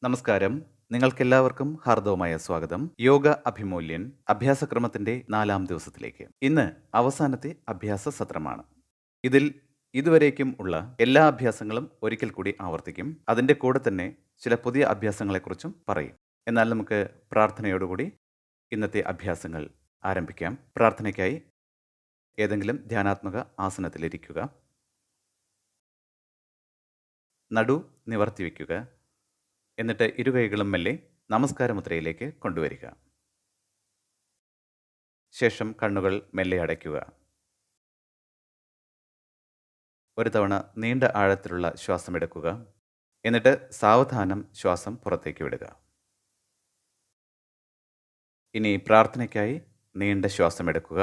നമസ്കാരം. നിങ്ങൾക്കെല്ലാവർക്കും ഹാർദവമായ സ്വാഗതം. യോഗ അഭിമൂല്യൻ അഭ്യാസക്രമത്തിന്റെ 4-ാം ദിവസത്തിലേക്ക്. ഇന്ന് അവസാനത്തെ അഭ്യാസ സത്രമാണ്. ഇതിൽ ഇതുവരേക്കും ഉള്ള എല്ലാ അഭ്യാസങ്ങളും ഒരിക്കൽ കൂടി ആവർത്തിക്കും. അതിൻ്റെ കൂടെ തന്നെ ചില പുതിയ അഭ്യാസങ്ങളെക്കുറിച്ചും പറയും. എന്നാൽ നമുക്ക് പ്രാർത്ഥനയോടുകൂടി ഇന്നത്തെ അഭ്യാസങ്ങൾ ആരംഭിക്കാം. പ്രാർത്ഥനയ്ക്കായി ഏതെങ്കിലും ധ്യാനാത്മക ആസനത്തിലിരിക്കുക. നടു നിവർത്തി വയ്ക്കുക. എന്നിട്ട് ഇരുകൈകളും മെല്ലെ നമസ്കാരമുദ്രയിലേക്ക് കൊണ്ടുവരിക. ശേഷം കണ്ണുകൾ മെല്ലെ അടയ്ക്കുക. ഒരു തവണ നീണ്ട ആഴത്തിലുള്ള ശ്വാസം എടുക്കുക. എന്നിട്ട് സാവധാനം ശ്വാസം പുറത്തേക്ക് വിടുക. ഇനി പ്രാർത്ഥനയ്ക്കായി നീണ്ട ശ്വാസം എടുക്കുക.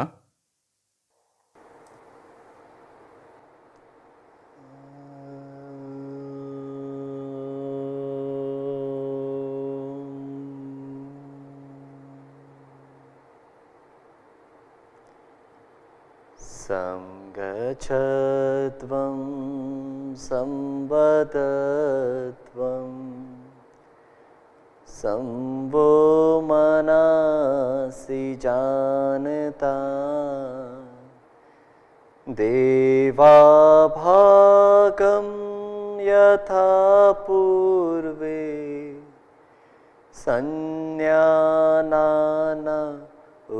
സംഗച്ഛത്വം സംവദത്വം സംവോ മനസി ജാനതാ ദേവാഭാഗം യഥാ പൂർവേ സഞ്ജ്ഞാനാന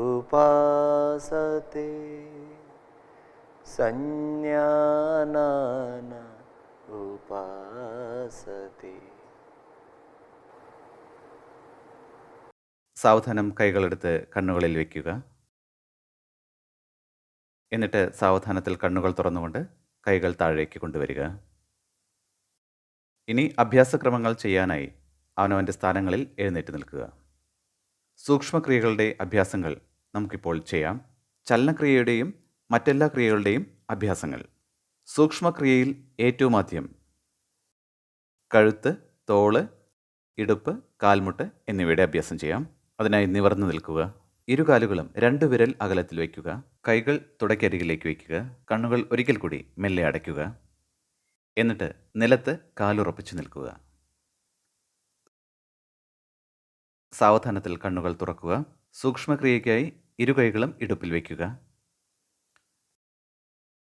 ഉപാസത്തെ സഞ്ജ്ഞാനാന ഉപാസത്തെ. സാവധാനം കൈകളെടുത്ത് കണ്ണുകളിൽ വയ്ക്കുക. എന്നിട്ട് സാവധാനത്തിൽ കണ്ണുകൾ തുറന്നുകൊണ്ട് കൈകൾ താഴേക്ക് കൊണ്ടുവരിക. ഇനി അഭ്യാസക്രമങ്ങൾ ചെയ്യാനായി അവനവൻ്റെ സ്ഥാനങ്ങളിൽ എഴുന്നേറ്റ് നിൽക്കുക. സൂക്ഷ്മക്രിയകളുടെ അഭ്യാസങ്ങൾ നമുക്കിപ്പോൾ ചെയ്യാം. ചലനക്രിയയുടെയും മറ്റെല്ലാ ക്രിയകളുടെയും അഭ്യാസങ്ങൾ. സൂക്ഷ്മക്രിയയിൽ ഏറ്റവും ആദ്യം കഴുത്ത്, തോള്, ഇടുപ്പ്, കാൽമുട്ട് എന്നിവയുടെ അഭ്യാസം ചെയ്യാം. അതിനായി നിവർന്നു നിൽക്കുക. ഇരുകാലുകളും 2 വിരൽ അകലത്തിൽ വയ്ക്കുക. കൈകൾ തുടയ്ക്കരികിലേക്ക് വയ്ക്കുക. കണ്ണുകൾ ഒരിക്കൽ കൂടി മെല്ലെ അടയ്ക്കുക. എന്നിട്ട് നിലത്ത് കാലുറപ്പിച്ച് നിൽക്കുക. സാവധാനത്തിൽ കണ്ണുകൾ തുറക്കുക. സൂക്ഷ്മക്രിയയ്ക്കായി ഇരുകൈകളും ഇടുപ്പിൽ വയ്ക്കുക.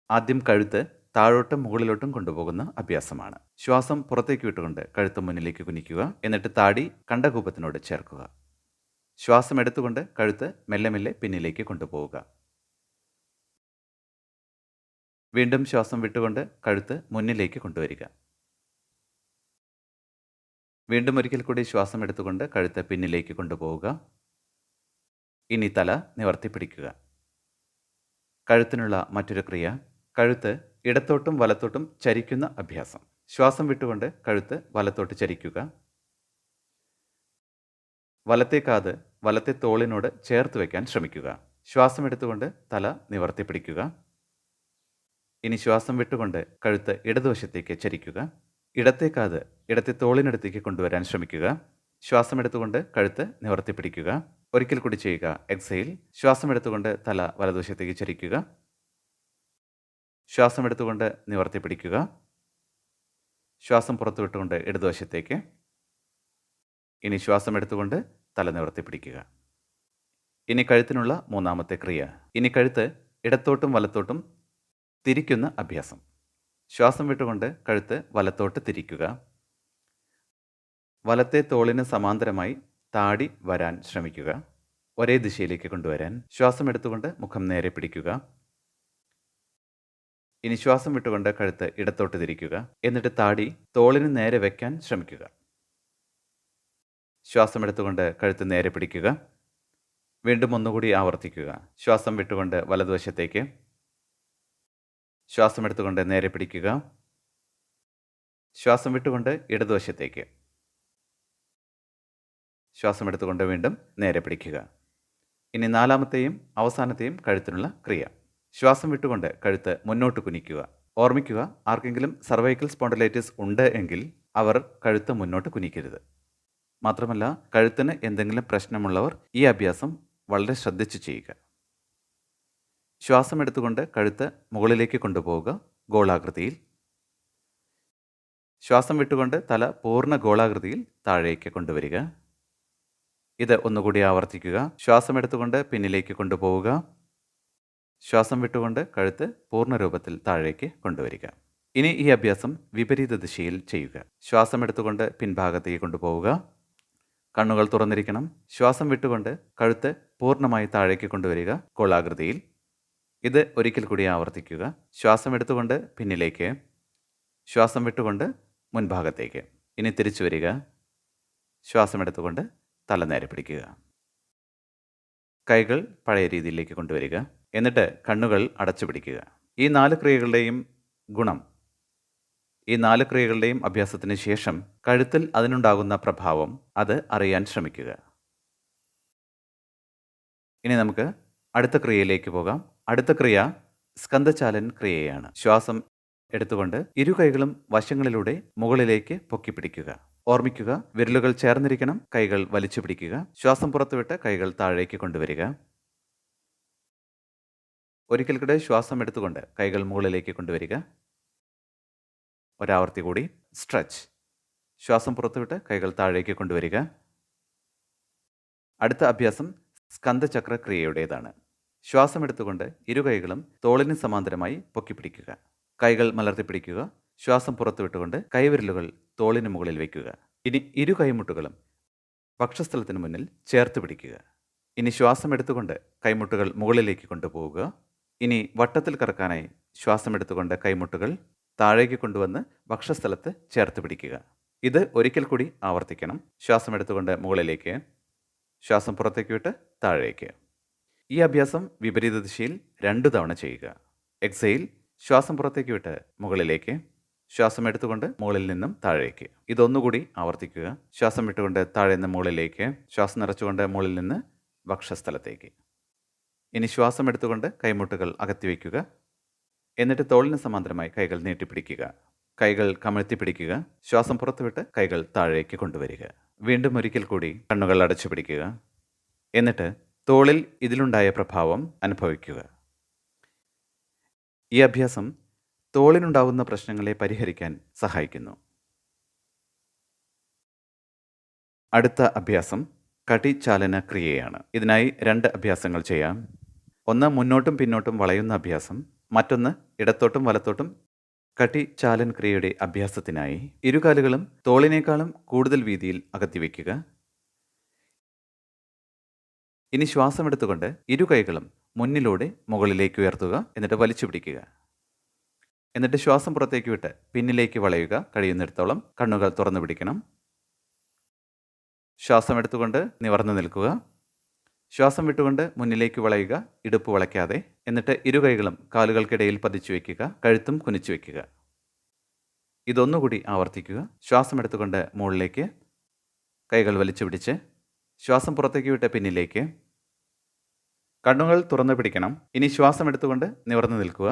ആദ്യം കഴുത്ത് താഴോട്ടും മുകളിലോട്ടും കൊണ്ടുപോകുന്ന അഭ്യാസമാണ്. ശ്വാസം പുറത്തേക്ക് വിട്ടുകൊണ്ട് കഴുത്ത് മുന്നിലേക്ക് കുനിക്കുക. എന്നിട്ട് താടി കണ്ടകൂപത്തിനോട് ചേർക്കുക. ശ്വാസം എടുത്തുകൊണ്ട് കഴുത്ത് മെല്ലെ മെല്ലെ പിന്നിലേക്ക് കൊണ്ടുപോവുക. വീണ്ടും ശ്വാസം വിട്ടുകൊണ്ട് കഴുത്ത് മുന്നിലേക്ക് കൊണ്ടുവരിക. വീണ്ടും ഒരിക്കൽ കൂടി ശ്വാസം എടുത്തുകൊണ്ട് കഴുത്ത് പിന്നിലേക്ക് കൊണ്ടുപോവുക. ഇനി തല നിവർത്തി പിടിക്കുക. കഴുത്തിനുള്ള മറ്റൊരു ക്രിയ, കഴുത്ത് ഇടത്തോട്ടും വലത്തോട്ടും ചരിക്കുന്ന അഭ്യാസം. ശ്വാസം വിട്ടുകൊണ്ട് കഴുത്ത് വലത്തോട്ട് ചരിക്കുക. വലത്തെ കാത് വലത്തെ തോളിനോട് ചേർത്ത് വയ്ക്കാൻ ശ്രമിക്കുക. ശ്വാസം എടുത്തുകൊണ്ട് തല നിവർത്തി പിടിക്കുക. ഇനി ശ്വാസം വിട്ടുകൊണ്ട് കഴുത്ത് ഇടതുവശത്തേക്ക് ചരിക്കുക. ഇടത്തെ കാത് ഇടത്തെ തോളിനടുത്തേക്ക് കൊണ്ടുവരാൻ ശ്രമിക്കുക. ശ്വാസം എടുത്തുകൊണ്ട് കഴുത്ത് നിവർത്തി പിടിക്കുക. ഒരിക്കൽ കൂടി ചെയ്യുക. എക്സെയിൽ. ശ്വാസം എടുത്തുകൊണ്ട് തല വലതുവശത്തേക്ക് ചരിക്കുക. ശ്വാസം എടുത്തുകൊണ്ട് നിവർത്തി പിടിക്കുക. ശ്വാസം പുറത്തു വിട്ടുകൊണ്ട് ഇടതുവശത്തേക്ക്. ഇനി ശ്വാസം എടുത്തുകൊണ്ട് തല നിവർത്തി പിടിക്കുക. ഇനി കഴുത്തിനുള്ള 3-ാമത്തെ ക്രിയ. ഇനി കഴുത്ത് ഇടത്തോട്ടും വലത്തോട്ടും തിരിക്കുന്ന അഭ്യാസം. ശ്വാസം വിട്ടുകൊണ്ട് കഴുത്ത് വലത്തോട്ട് തിരിക്കുക. വലത്തെ തോളിന് സമാന്തരമായി താടി വരാൻ ശ്രമിക്കുക. ഒരേ ദിശയിലേക്ക് കൊണ്ടുവരാൻ. ശ്വാസം എടുത്തുകൊണ്ട് മുഖം നേരെ പിടിക്കുക. ഇനി ശ്വാസം വിട്ടുകൊണ്ട് കഴുത്ത് ഇടത്തോട്ട് തിരിക്കുക. എന്നിട്ട് താടി തോളിന് നേരെ വയ്ക്കാൻ ശ്രമിക്കുക. ശ്വാസം എടുത്തുകൊണ്ട് കഴുത്ത് നേരെ പിടിക്കുക. വീണ്ടും ഒന്നുകൂടി ആവർത്തിക്കുക. ശ്വാസം വിട്ടുകൊണ്ട് വലതുവശത്തേക്ക്. ശ്വാസം എടുത്തുകൊണ്ട് നേരെ പിടിക്കുക. ശ്വാസം വിട്ടുകൊണ്ട് ഇടതുവശത്തേക്ക്. ശ്വാസം എടുത്തുകൊണ്ട് വീണ്ടും നേരെ പിടിക്കുക. ഇനി 4-ാമത്തെയും അവസാനത്തെയും കഴുത്തിനുള്ള ക്രിയ. ശ്വാസം വിട്ടുകൊണ്ട് കഴുത്ത് മുന്നോട്ട് കുനിക്കുക. ഓർമ്മിക്കുക, ആർക്കെങ്കിലും സർവൈക്കൽ സ്പോണ്ടിലൈറ്റിസ് ഉണ്ട് എങ്കിൽ അവർ കഴുത്ത് മുന്നോട്ട് കുനിക്കരുത്. മാത്രമല്ല, കഴുത്തിന് എന്തെങ്കിലും പ്രശ്നമുള്ളവർ ഈ അഭ്യാസം വളരെ ശ്രദ്ധിച്ച് ചെയ്യുക. ശ്വാസം എടുത്തുകൊണ്ട് കഴുത്ത് മുകളിലേക്ക് കൊണ്ടുപോവുക ഗോളാകൃതിയിൽ. ശ്വാസം വിട്ടുകൊണ്ട് തല പൂർണ്ണ ഗോളാകൃതിയിൽ താഴേക്ക് കൊണ്ടുവരിക. ഇത് ഒന്നുകൂടി ആവർത്തിക്കുക. ശ്വാസം എടുത്തുകൊണ്ട് പിന്നിലേക്ക് കൊണ്ടുപോവുക. ശ്വാസം വിട്ടുകൊണ്ട് കഴുത്ത് പൂർണ്ണ രൂപത്തിൽ താഴേക്ക് കൊണ്ടുവരിക. ഇനി ഈ അഭ്യാസം വിപരീത ദിശയിൽ ചെയ്യുക. ശ്വാസം എടുത്തുകൊണ്ട് പിൻഭാഗത്തേക്ക് കൊണ്ടുപോവുക. കണ്ണുകൾ തുറന്നിരിക്കണം. ശ്വാസം വിട്ടുകൊണ്ട് കഴുത്ത് പൂർണ്ണമായി താഴേക്ക് കൊണ്ടുവരിക ഗോളാകൃതിയിൽ. ഇത് ഒരിക്കൽ കൂടി ആവർത്തിക്കുക. ശ്വാസം എടുത്തുകൊണ്ട് പിന്നിലേക്ക്, ശ്വാസം വിട്ടുകൊണ്ട് മുൻഭാഗത്തേക്ക്. ഇനി തിരിച്ചു വരിക. ശ്വാസം എടുത്തുകൊണ്ട് തല നേരെ പിടിക്കുക. കൈകൾ പഴയ രീതിയിലേക്ക് കൊണ്ടുവരിക. എന്നിട്ട് കണ്ണുകൾ അടച്ചു പിടിക്കുക. ഈ 4 ക്രിയകളുടെയും ഗുണം, ഈ 4 ക്രിയകളുടെയും അഭ്യാസത്തിന് ശേഷം കഴുത്തിൽ അതിനുണ്ടാകുന്ന പ്രഭാവം അത് അറിയാൻ ശ്രമിക്കുക. ഇനി നമുക്ക് അടുത്ത ക്രിയയിലേക്ക് പോകാം. അടുത്ത ക്രിയ സ്കന്ദചാലൻ ക്രിയയാണ്. ശ്വാസം എടുത്തുകൊണ്ട് ഇരു കൈകളും വശങ്ങളിലൂടെ മുകളിലേക്ക് പൊക്കിപ്പിടിക്കുക. ഓർമ്മിക്കുക, വിരലുകൾ ചേർന്നിരിക്കണം. കൈകൾ വലിച്ചു പിടിക്കുക. ശ്വാസം പുറത്തുവിട്ട് കൈകൾ താഴേക്ക് കൊണ്ടുവരിക. ഒരിക്കൽ കൂടെ ശ്വാസം എടുത്തുകൊണ്ട് കൈകൾ മുകളിലേക്ക് കൊണ്ടുവരിക. ഒരാവർത്തി കൂടി. സ്ട്രെച്ച്. ശ്വാസം പുറത്തുവിട്ട് കൈകൾ താഴേക്ക് കൊണ്ടുവരിക. അടുത്ത അഭ്യാസം സ്കന്ദചക്ര ക്രിയയുടേതാണ്. ശ്വാസം എടുത്തുകൊണ്ട് ഇരു കൈകളും തോളിന് സമാന്തരമായി പൊക്കിപ്പിടിക്കുക. കൈകൾ മലർത്തിപ്പിടിക്കുക. ശ്വാസം പുറത്തുവിട്ടുകൊണ്ട് കൈവിരലുകൾ തോളിന് മുകളിൽ വയ്ക്കുക. ഇനി ഇരു കൈമുട്ടുകളും വക്ഷസ്ഥലത്തിന് മുന്നിൽ ചേർത്ത് പിടിക്കുക. ഇനി ശ്വാസം എടുത്തുകൊണ്ട് കൈമുട്ടുകൾ മുകളിലേക്ക് കൊണ്ടുപോവുക. ഇനി വട്ടത്തിൽ കറക്കാനായി ശ്വാസം എടുത്തുകൊണ്ട് കൈമുട്ടുകൾ താഴേക്ക് കൊണ്ടുവന്ന് വക്ഷസ്ഥലത്ത് ചേർത്ത് പിടിക്കുക. ഇത് ഒരിക്കൽ കൂടി ആവർത്തിക്കണം. ശ്വാസം എടുത്തുകൊണ്ട് മുകളിലേക്ക്, ശ്വാസം പുറത്തേക്ക് വിട്ട് താഴേക്ക്. ഈ അഭ്യാസം വിപരീത ദിശയിൽ 2 തവണ ചെയ്യുക. എക്സെയിൽ, ശ്വാസം പുറത്തേക്ക് വിട്ട് മുകളിലേക്ക്, ശ്വാസം എടുത്തുകൊണ്ട് മുകളിൽ നിന്നും താഴേക്ക്. ഇതൊന്നുകൂടി ആവർത്തിക്കുക. ശ്വാസം വിട്ടുകൊണ്ട് താഴെ നിന്ന് മുകളിലേക്ക്, ശ്വാസം നിറച്ചുകൊണ്ട് മുകളിൽ നിന്ന് വക്ഷസ്ഥലത്തേക്ക്. ഇനി ശ്വാസം എടുത്തുകൊണ്ട് കൈമുട്ടുകൾ അകത്തി വയ്ക്കുക. എന്നിട്ട് തോളിന് സമാന്തരമായി കൈകൾ നീട്ടിപ്പിടിക്കുക. കൈകൾ കമഴ്ത്തി പിടിക്കുക. ശ്വാസം പുറത്തുവിട്ട് കൈകൾ താഴേക്ക് കൊണ്ടുവരിക. വീണ്ടും ഒരിക്കൽ കൂടി കണ്ണുകൾ അടച്ചു പിടിക്കുക. എന്നിട്ട് തോളിൽ ഇതിലുണ്ടായ പ്രഭാവം അനുഭവിക്കുക. ഈ അഭ്യാസം തോളിനുണ്ടാകുന്ന പ്രശ്നങ്ങളെ പരിഹരിക്കാൻ സഹായിക്കുന്നു. അടുത്ത അഭ്യാസം കടിചാലന ക്രിയയാണ്. ഇതിനായി 2 അഭ്യാസങ്ങൾ ചെയ്യാം. ഒന്ന് മുന്നോട്ടും പിന്നോട്ടും വളയുന്ന അഭ്യാസം, മറ്റൊന്ന് ഇടത്തോട്ടും വലത്തോട്ടും. കടിചാലൻ ക്രിയയുടെ അഭ്യാസത്തിനായി ഇരുകാലുകളും തോളിനേക്കാളും കൂടുതൽ വീതിയിൽ അകത്തി വയ്ക്കുക. ഇനി ശ്വാസം എടുത്തുകൊണ്ട് ഇരു കൈകളും മുന്നിലൂടെ മുകളിലേക്ക് ഉയർത്തുക. എന്നിട്ട് വലിച്ചു പിടിക്കുക. എന്നിട്ട് ശ്വാസം പുറത്തേക്ക് വിട്ട് പിന്നിലേക്ക് വളയുക. കഴിയുന്നിടത്തോളം കണ്ണുകൾ തുറന്നു പിടിക്കണം. ശ്വാസം എടുത്തുകൊണ്ട് നിവർന്നു നിൽക്കുക. ശ്വാസം വിട്ടുകൊണ്ട് മുന്നിലേക്ക് വളയുക, ഇടുപ്പ് വളയ്ക്കാതെ. എന്നിട്ട് ഇരു കൈകളും കാലുകൾക്കിടയിൽ പതിച്ചു വയ്ക്കുക. കഴുത്തും കുനിച്ചു വയ്ക്കുക. ഇതൊന്നുകൂടി ആവർത്തിക്കുക. ശ്വാസം എടുത്തുകൊണ്ട് മുകളിലേക്ക്, കൈകൾ വലിച്ചു പിടിച്ച് ശ്വാസം പുറത്തേക്ക് വിട്ട് പിന്നിലേക്ക്. കണ്ണുകൾ തുറന്നു പിടിക്കണം. ഇനി ശ്വാസം എടുത്തുകൊണ്ട് നിവർന്നു നിൽക്കുക.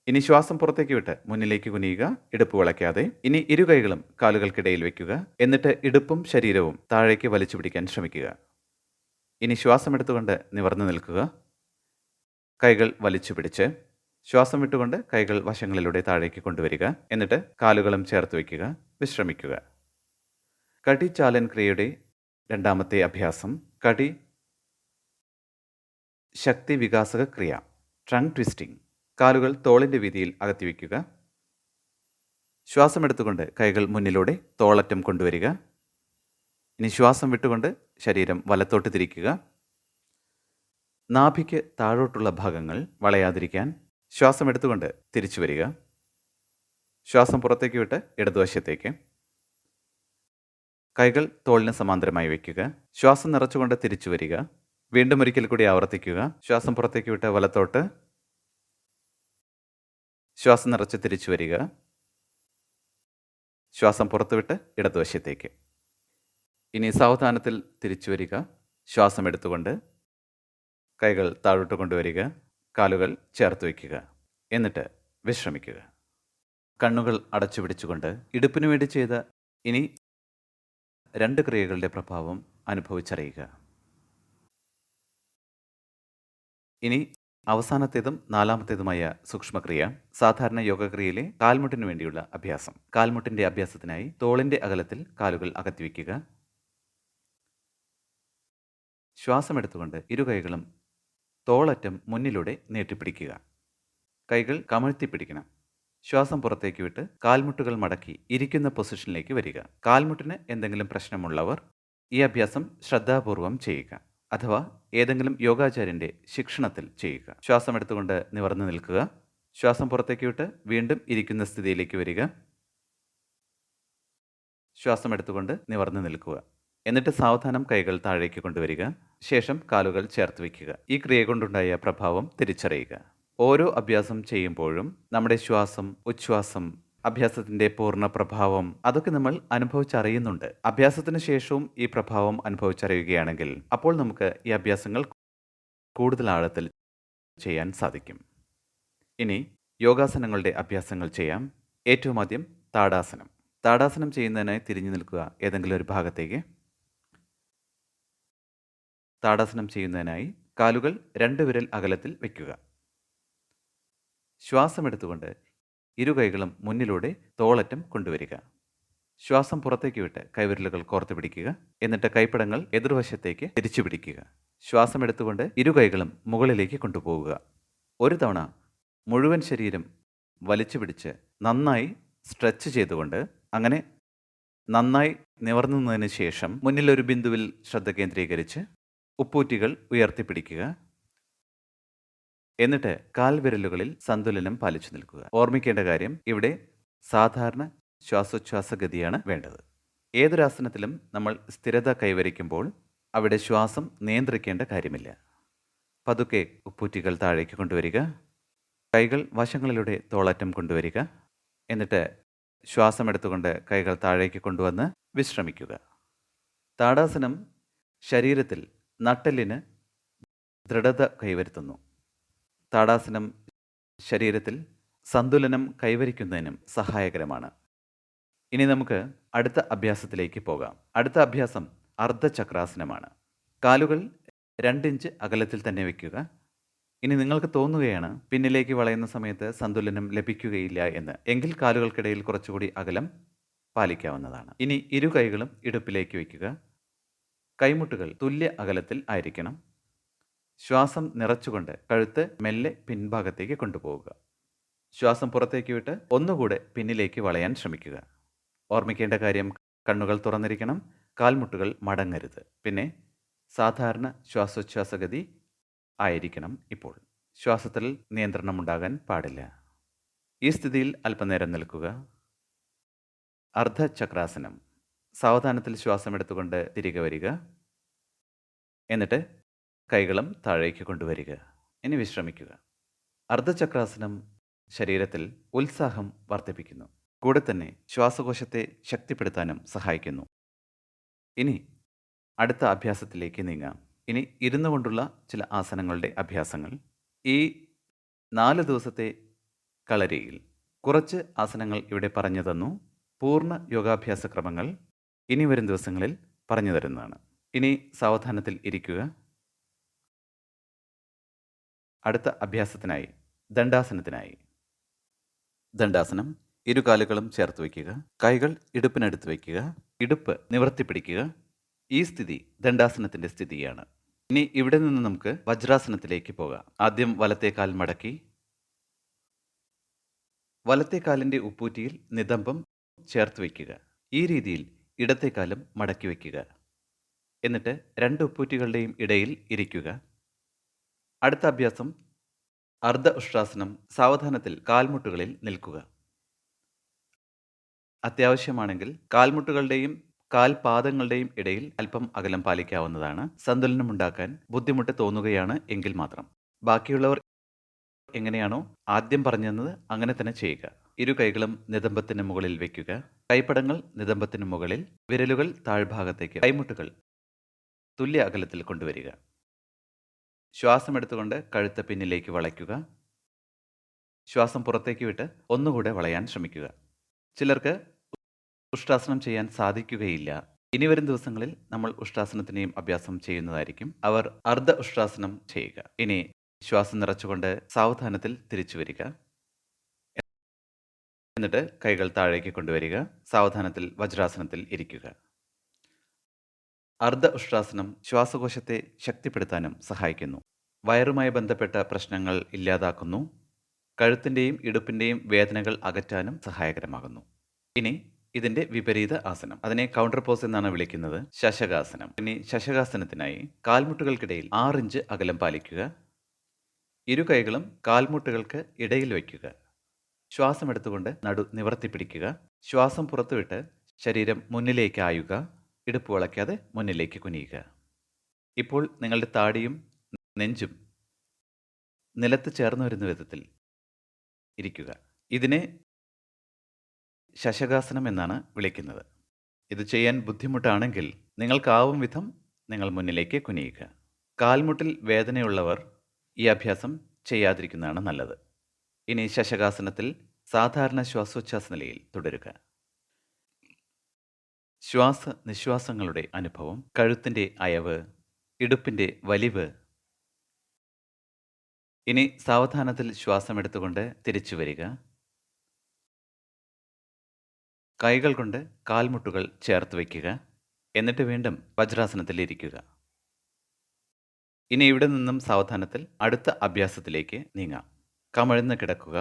ഇനി ശ്വാസം പുറത്തേക്ക് വിട്ട് മുന്നിലേക്ക് കുനിയുക, ഇടുപ്പ് വളയ്ക്കാതെ. ഇനി ഇരു കൈകളും കാലുകൾക്കിടയിൽ വയ്ക്കുക. എന്നിട്ട് ഇടുപ്പും ശരീരവും താഴേക്ക് വലിച്ചു പിടിക്കാൻ ശ്രമിക്കുക. ഇനി ശ്വാസം എടുത്തുകൊണ്ട് നിവർന്നു നിൽക്കുക. കൈകൾ വലിച്ചു പിടിച്ച് ശ്വാസം വിട്ടുകൊണ്ട് കൈകൾ വശങ്ങളിലൂടെ താഴേക്ക് കൊണ്ടുവരിക. എന്നിട്ട് കാലുകളും ചേർത്ത് വയ്ക്കുക. വിശ്രമിക്കുക. കടിചാലൻ ക്രിയയുടെ 2ാമത്തെ അഭ്യാസം കടി ശക്തി വികാസക ക്രിയ, ട്രങ്ക് ട്വിസ്റ്റിംഗ്. കാലുകൾ തോളിൻ്റെ വീതിയിൽ അകത്തി വയ്ക്കുക. ശ്വാസം എടുത്തുകൊണ്ട് കൈകൾ മുന്നിലൂടെ തോളറ്റം കൊണ്ടുവരിക. ഇനി ശ്വാസം വിട്ടുകൊണ്ട് ശരീരം വലത്തോട്ട് തിരിക്കുക. നാഭിക്ക് താഴോട്ടുള്ള ഭാഗങ്ങൾ വളയാതിരിക്കാൻ ശ്വാസം എടുത്തുകൊണ്ട് തിരിച്ചു വരിക. ശ്വാസം പുറത്തേക്ക് വിട്ട് ഇടതുവശത്തേക്ക്. കൈകൾ തോളിന് സമാന്തരമായി വയ്ക്കുക. ശ്വാസം നിറച്ചുകൊണ്ട് തിരിച്ചു വരിക. വീണ്ടും ഒരിക്കൽ കൂടി ആവർത്തിക്കുക. ശ്വാസം പുറത്തേക്ക് വിട്ട് വലത്തോട്ട്, ശ്വാസം നിറച്ച് തിരിച്ചു വരിക. ശ്വാസം പുറത്തുവിട്ട് ഇടതുവശത്തേക്ക്. ഇനി സാവധാനത്തിൽ തിരിച്ചു വരിക. ശ്വാസം എടുത്തുകൊണ്ട് കൈകൾ താഴോട്ട് കൊണ്ടുവരിക. കാലുകൾ ചേർത്ത് വയ്ക്കുക. എന്നിട്ട് വിശ്രമിക്കുക. കണ്ണുകൾ അടച്ചു പിടിച്ചുകൊണ്ട് ഇടുപ്പിനു വേണ്ടി ചെയ്ത ഇനി 2 ക്രിയകളുടെ പ്രഭാവം അനുഭവിച്ചറിയുക. ഇനി അവസാനത്തേതും നാലാമത്തേതുമായ സൂക്ഷ്മക്രിയ സാധാരണ യോഗക്രിയയിലെ കാൽമുട്ടിന് വേണ്ടിയുള്ള അഭ്യാസം. കാൽമുട്ടിന്റെ അഭ്യാസത്തിനായി തോളിന്റെ അകലത്തിൽ കാലുകൾ അകത്തിവെക്കുക. ശ്വാസമെടുത്തുകൊണ്ട് ഇരു കൈകളും തോളറ്റം മുന്നിലൂടെ നീട്ടിപ്പിടിക്കുക. കൈകൾ കമഴ്ത്തി പിടിക്കണം. ശ്വാസം പുറത്തേക്ക് വിട്ട് കാൽമുട്ടുകൾ മടക്കി ഇരിക്കുന്ന പൊസിഷനിലേക്ക് വരിക. കാൽമുട്ടിന് എന്തെങ്കിലും പ്രശ്നമുള്ളവർ ഈ അഭ്യാസം ശ്രദ്ധാപൂർവം ചെയ്യുക, അഥവാ ഏതെങ്കിലും യോഗാചാര്യന്റെ ശിക്ഷണത്തിൽ ചെയ്യുക. ശ്വാസം എടുത്തുകൊണ്ട് നിവർന്നു നിൽക്കുക. ശ്വാസം പുറത്തേക്ക് വിട്ട് വീണ്ടും ഇരിക്കുന്ന സ്ഥിതിയിലേക്ക് വരിക. ശ്വാസം എടുത്തുകൊണ്ട് നിവർന്നു നിൽക്കുക. എന്നിട്ട് സാവധാനം കൈകൾ താഴേക്ക് കൊണ്ടുവരിക. ശേഷം കാലുകൾ ചേർത്ത് വയ്ക്കുക. ഈ ക്രിയ കൊണ്ടുണ്ടായ പ്രഭാവം തിരിച്ചറിയുക. ഓരോ അഭ്യാസം ചെയ്യുമ്പോഴും നമ്മുടെ ശ്വാസം, ഉച്ഛ്വാസം, അഭ്യാസത്തിന്റെ പൂർണ്ണ പ്രഭാവം അതൊക്കെ നമ്മൾ അനുഭവിച്ചറിയുന്നുണ്ട്. അഭ്യാസത്തിന് ശേഷവും ഈ പ്രഭാവം അനുഭവിച്ചറിയുകയാണെങ്കിൽ അപ്പോൾ നമുക്ക് ഈ അഭ്യാസങ്ങൾ കൂടുതൽ ആഴത്തിൽ ചെയ്യാൻ സാധിക്കും. ഇനി യോഗാസനങ്ങളുടെ അഭ്യാസങ്ങൾ ചെയ്യാം. ഏറ്റവും ആദ്യം താടാസനം. താടാസനം ചെയ്യുന്നതിനായി തിരിഞ്ഞു നിൽക്കുക ഏതെങ്കിലും ഒരു ഭാഗത്തേക്ക്. താടാസനം ചെയ്യുന്നതിനായി കാലുകൾ 2 വിരൽ അകലത്തിൽ വയ്ക്കുക. ശ്വാസമെടുത്തുകൊണ്ട് ഇരു കൈകളും മുന്നിലൂടെ തോളറ്റം കൊണ്ടുവരിക. ശ്വാസം പുറത്തേക്ക് വിട്ട് കൈവിരലുകൾ കോർത്ത് പിടിക്കുക. എന്നിട്ട് കൈപ്പടങ്ങൾ എതിർവശത്തേക്ക് തിരിച്ചു പിടിക്കുക. ശ്വാസം എടുത്തുകൊണ്ട് ഇരു കൈകളും മുകളിലേക്ക് കൊണ്ടുപോവുക. ഒരു തവണ മുഴുവൻ ശരീരം വലിച്ചു പിടിച്ച് നന്നായി സ്ട്രെച്ച് ചെയ്തുകൊണ്ട് അങ്ങനെ നന്നായി നിവർന്നതിന് ശേഷം മുന്നിലൊരു ബിന്ദുവിൽ ശ്രദ്ധ കേന്ദ്രീകരിച്ച് ഉപ്പൂറ്റികൾ ഉയർത്തിപ്പിടിക്കുക. എന്നിട്ട് കാൽവിരലുകളിൽ സന്തുലനം പാലിച്ചു നിൽക്കുക. ഓർമ്മിക്കേണ്ട കാര്യം, ഇവിടെ സാധാരണ ശ്വാസോച്ഛ്വാസഗതിയാണ് വേണ്ടത്. ഏതൊരാസനത്തിലും നമ്മൾ സ്ഥിരത കൈവരിക്കുമ്പോൾ അവിടെ ശ്വാസം നിയന്ത്രിക്കേണ്ട കാര്യമില്ല. പതുക്കെ ഉപ്പൂറ്റികൾ താഴേക്ക് കൊണ്ടുവരിക. കൈകൾ വശങ്ങളിലൂടെ തോളറ്റം കൊണ്ടുവരിക. എന്നിട്ട് ശ്വാസം എടുത്തുകൊണ്ട് കൈകൾ താഴേക്ക് കൊണ്ടുവന്ന് വിശ്രമിക്കുക. താടാസനം ശരീരത്തിൽ നട്ടെല്ലിന് ദൃഢത കൈവരുത്തുന്നു. താടാസനം ശരീരത്തിൽ സന്തുലനം കൈവരിക്കുന്നതിനും സഹായകരമാണ്. ഇനി നമുക്ക് അടുത്ത അഭ്യാസത്തിലേക്ക് പോകാം. അടുത്ത അഭ്യാസം അർദ്ധചക്രാസനമാണ്. കാലുകൾ 2 ഇഞ്ച് അകലത്തിൽ തന്നെ വയ്ക്കുക. ഇനി നിങ്ങൾക്ക് തോന്നുകയാണ് പിന്നിലേക്ക് വളയുന്ന സമയത്ത് സന്തുലനം ലഭിക്കുകയില്ല എന്ന്. എങ്കിൽ കാലുകൾക്കിടയിൽ കുറച്ചുകൂടി അകലം പാലിക്കാവുന്നതാണ്. ഇനി ഇരു കൈകളും ഇടുപ്പിലേക്ക് വയ്ക്കുക. കൈമുട്ടുകൾ തുല്യ അകലത്തിൽ ആയിരിക്കണം. ശ്വാസം നിറച്ചുകൊണ്ട് കഴുത്ത് മെല്ലെ പിൻഭാഗത്തേക്ക് കൊണ്ടുപോവുക. ശ്വാസം പുറത്തേക്ക് വിട്ട് ഒന്നുകൂടെ പിന്നിലേക്ക് വളയാൻ ശ്രമിക്കുക. ഓർമ്മിക്കേണ്ട കാര്യം, കണ്ണുകൾ തുറന്നിരിക്കണം, കാൽമുട്ടുകൾ മടങ്ങരുത്. പിന്നെ സാധാരണ ശ്വാസോച്ഛ്വാസഗതി ആയിരിക്കണം. ഇപ്പോൾ ശ്വാസത്തിൽ നിയന്ത്രണം ഉണ്ടാകാൻ പാടില്ല. ഈ സ്ഥിതിയിൽ അല്പനേരം നിൽക്കുക. അർദ്ധചക്രാസനം. സാവധാനത്തിൽ ശ്വാസം എടുത്തുകൊണ്ട് തിരികെ വരിക. എന്നിട്ട് കൈകളും താഴേക്ക് കൊണ്ടുവരിക. ഇനി വിശ്രമിക്കുക. അർദ്ധചക്രാസനം ശരീരത്തിൽ ഉത്സാഹം വർദ്ധിപ്പിക്കുന്നു. കൂടെ തന്നെ ശ്വാസകോശത്തെ ശക്തിപ്പെടുത്താനും സഹായിക്കുന്നു. ഇനി അടുത്ത അഭ്യാസത്തിലേക്ക് നീങ്ങാം. ഇനി ഇരുന്നു കൊണ്ടുള്ള ചില ആസനങ്ങളുടെ അഭ്യാസങ്ങൾ. ഈ 4 ദിവസത്തെ കളരിയിൽ കുറച്ച് ആസനങ്ങൾ ഇവിടെ പറഞ്ഞു തന്നു. പൂർണ്ണ യോഗാഭ്യാസ ക്രമങ്ങൾ ഇനി വരും ദിവസങ്ങളിൽ പറഞ്ഞു തരുന്നതാണ്. ഇനി സാവധാനത്തിൽ ഇരിക്കുക. അടുത്ത അഭ്യാസത്തിനായി ദണ്ഡാസനത്തിനായി ദണ്ഡാസനം. ഇരു കാലുകളും ചേർത്ത് വയ്ക്കുക. കൈകൾ ഇടുപ്പിനടുത്ത് വയ്ക്കുക. ഇടുപ്പ് നിവർത്തി പിടിക്കുക. ഈ സ്ഥിതി ദണ്ഡാസനത്തിന്റെ സ്ഥിതിയാണ്. ഇനി ഇവിടെ നിന്ന് നമുക്ക് വജ്രാസനത്തിലേക്ക് പോകാം. ആദ്യം വലത്തെ കാൽ മടക്കി വലത്തെ കാലിന്റെ ഉപ്പൂറ്റിയിൽ നിതംബം ചേർത്ത് വയ്ക്കുക. ഈ രീതിയിൽ ഇടത്തെ കാലും മടക്കി വയ്ക്കുക. എന്നിട്ട് 2 ഉപ്പൂറ്റികളുടെയും ഇടയിൽ ഇരിക്കുക. അടുത്ത അഭ്യാസം അർദ്ധ ഉഷ്ട്രാസനം. സാവധാനത്തിൽ കാൽമുട്ടുകളിൽ നിൽക്കുക. അത്യാവശ്യമാണെങ്കിൽ കാൽമുട്ടുകളുടെയും കാൽപാദങ്ങളുടെയും ഇടയിൽ അല്പം അകലം പാലിക്കാവുന്നതാണ്. സന്തുലനം ഉണ്ടാക്കാൻ ബുദ്ധിമുട്ട് തോന്നുകയാണ് എങ്കിൽ മാത്രം. ബാക്കിയുള്ളവർ എങ്ങനെയാണോ ആദ്യം പറഞ്ഞത് അങ്ങനെ തന്നെ ചെയ്യുക. ഇരു കൈകളും നിതംബത്തിന് മുകളിൽ വയ്ക്കുക. കൈപ്പടങ്ങൾ നിതംബത്തിന് മുകളിൽ, വിരലുകൾ താഴ്ഭാഗത്തേക്ക്, കൈമുട്ടുകൾ തുല്യ അകലത്തിൽ കൊണ്ടുവരിക. ശ്വാസം എടുത്തുകൊണ്ട് കഴുത്ത് പിന്നിലേക്ക് വളയ്ക്കുക. ശ്വാസം പുറത്തേക്ക് വിട്ട് ഒന്നുകൂടെ വളയാൻ ശ്രമിക്കുക. ചിലർക്ക് ഉഷ്ട്രാസനം ചെയ്യാൻ സാധിക്കുകയില്ല. ഇനി വരും ദിവസങ്ങളിൽ നമ്മൾ ഉഷ്ട്രാസനത്തിനെയും അഭ്യാസം ചെയ്യുന്നതായിരിക്കും. അവർ അർദ്ധ ഉഷ്ട്രാസനം ചെയ്യുക. ഇനി ശ്വാസം നിറച്ചുകൊണ്ട് സാവധാനത്തിൽ തിരിച്ചു വരിക. എന്നിട്ട് കൈകൾ താഴേക്ക് കൊണ്ടുവരിക. സാവധാനത്തിൽ വജ്രാസനത്തിൽ ഇരിക്കുക. അർദ്ധ ഉഷ്ട്രാസനം ശ്വാസകോശത്തെ ശക്തിപ്പെടുത്താനും സഹായിക്കുന്നു. വയറുമായി ബന്ധപ്പെട്ട പ്രശ്നങ്ങൾ ഇല്ലാതാക്കുന്നു. കഴുത്തിൻ്റെയും ഇടുപ്പിൻ്റെയും വേദനകൾ അകറ്റാനും സഹായകരമാകുന്നു. ഇനി ഇതിൻ്റെ വിപരീത ആസനം, അതിനെ കൗണ്ടർ പോസ് എന്നാണ് വിളിക്കുന്നത്, ശശകാസനം. ഇനി ശശകാസനത്തിനായി കാൽമുട്ടുകൾക്കിടയിൽ 6 ഇഞ്ച് അകലം പാലിക്കുക. ഇരു കൈകളും കാൽമുട്ടുകൾക്ക് ഇടയിൽ വയ്ക്കുക. ശ്വാസം എടുത്തുകൊണ്ട് നടു നിവർത്തി പിടിക്കുക. ശ്വാസം പുറത്തുവിട്ട് ശരീരം മുന്നിലേക്ക് ആയുക. ഇടുപ്പ് വളയ്ക്കാതെ മുന്നിലേക്ക് കുനിയുക. ഇപ്പോൾ നിങ്ങളുടെ താടിയും നെഞ്ചും നിലത്ത് ചേർന്ന് വരുന്ന വിധത്തിൽ ഇരിക്കുക. ഇതിനെ ശശകാസനം എന്നാണ് വിളിക്കുന്നത്. ഇത് ചെയ്യാൻ ബുദ്ധിമുട്ടാണെങ്കിൽ നിങ്ങൾക്കാവും വിധം നിങ്ങൾ മുന്നിലേക്ക് കുനിയുക. കാൽമുട്ടിൽ വേദനയുള്ളവർ ഈ അഭ്യാസം ചെയ്യാതിരിക്കുന്നതാണ് നല്ലത്. ഇനി ശശകാസനത്തിൽ സാധാരണ ശ്വാസോച്ഛ്വാസ നിലയിൽ തുടരുക. ശ്വാസ നിശ്വാസങ്ങളുടെ അനുഭവം, കഴുത്തിൻ്റെ അയവ്, ഇടുപ്പിൻ്റെ വലിവ്. ഇനി സാവധാനത്തിൽ ശ്വാസം എടുത്തുകൊണ്ട് തിരിച്ചു വരിക. കൈകൾ കൊണ്ട് കാൽമുട്ടുകൾ ചേർത്ത് വയ്ക്കുക. എന്നിട്ട് വീണ്ടും വജ്രാസനത്തിൽ ഇരിക്കുക. ഇനി ഇവിടെ നിന്നും സാവധാനത്തിൽ അടുത്ത അഭ്യാസത്തിലേക്ക് നീങ്ങാം. കമഴ്ന്ന് കിടക്കുക.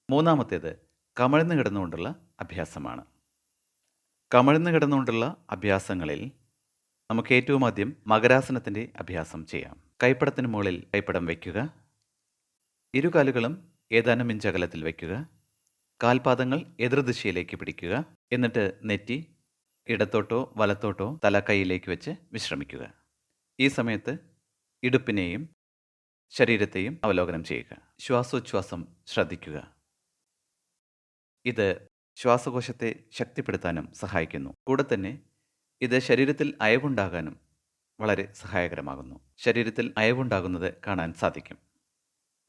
മൂന്നാമത്തേത് കമഴ്ന്ന് കിടന്നുകൊണ്ടുള്ള അഭ്യാസമാണ്. കമഴ്ന്ന് കിടന്നുകൊണ്ടുള്ള അഭ്യാസങ്ങളിൽ നമുക്ക് ഏറ്റവും ആദ്യം മകരാസനത്തിൻ്റെ അഭ്യാസം ചെയ്യാം. കൈപ്പടത്തിന് മുകളിൽ കൈപ്പടം വയ്ക്കുക. ഇരുകാലുകളും ഏതാനും ഇഞ്ച് അകലത്തിൽ വയ്ക്കുക. കാൽപാദങ്ങൾ എതിർദിശയിലേക്ക് പിടിക്കുക. എന്നിട്ട് നെറ്റി ഇടത്തോട്ടോ വലത്തോട്ടോ തല കൈയിലേക്ക് വെച്ച് വിശ്രമിക്കുക. ഈ സമയത്ത് ഇടുപ്പിനെയും ശരീരത്തെയും അവലോകനം ചെയ്യുക. ശ്വാസോച്ഛ്വാസം ശ്രദ്ധിക്കുക. ഇത് ശ്വാസകോശത്തെ ശക്തിപ്പെടുത്താനും സഹായിക്കുന്നു. കൂടെ തന്നെ ഇത് ശരീരത്തിൽ അയവുണ്ടാകാനും വളരെ സഹായകരമാകുന്നു. ശരീരത്തിൽ അയവുണ്ടാകുന്നത് കാണാൻ സാധിക്കും.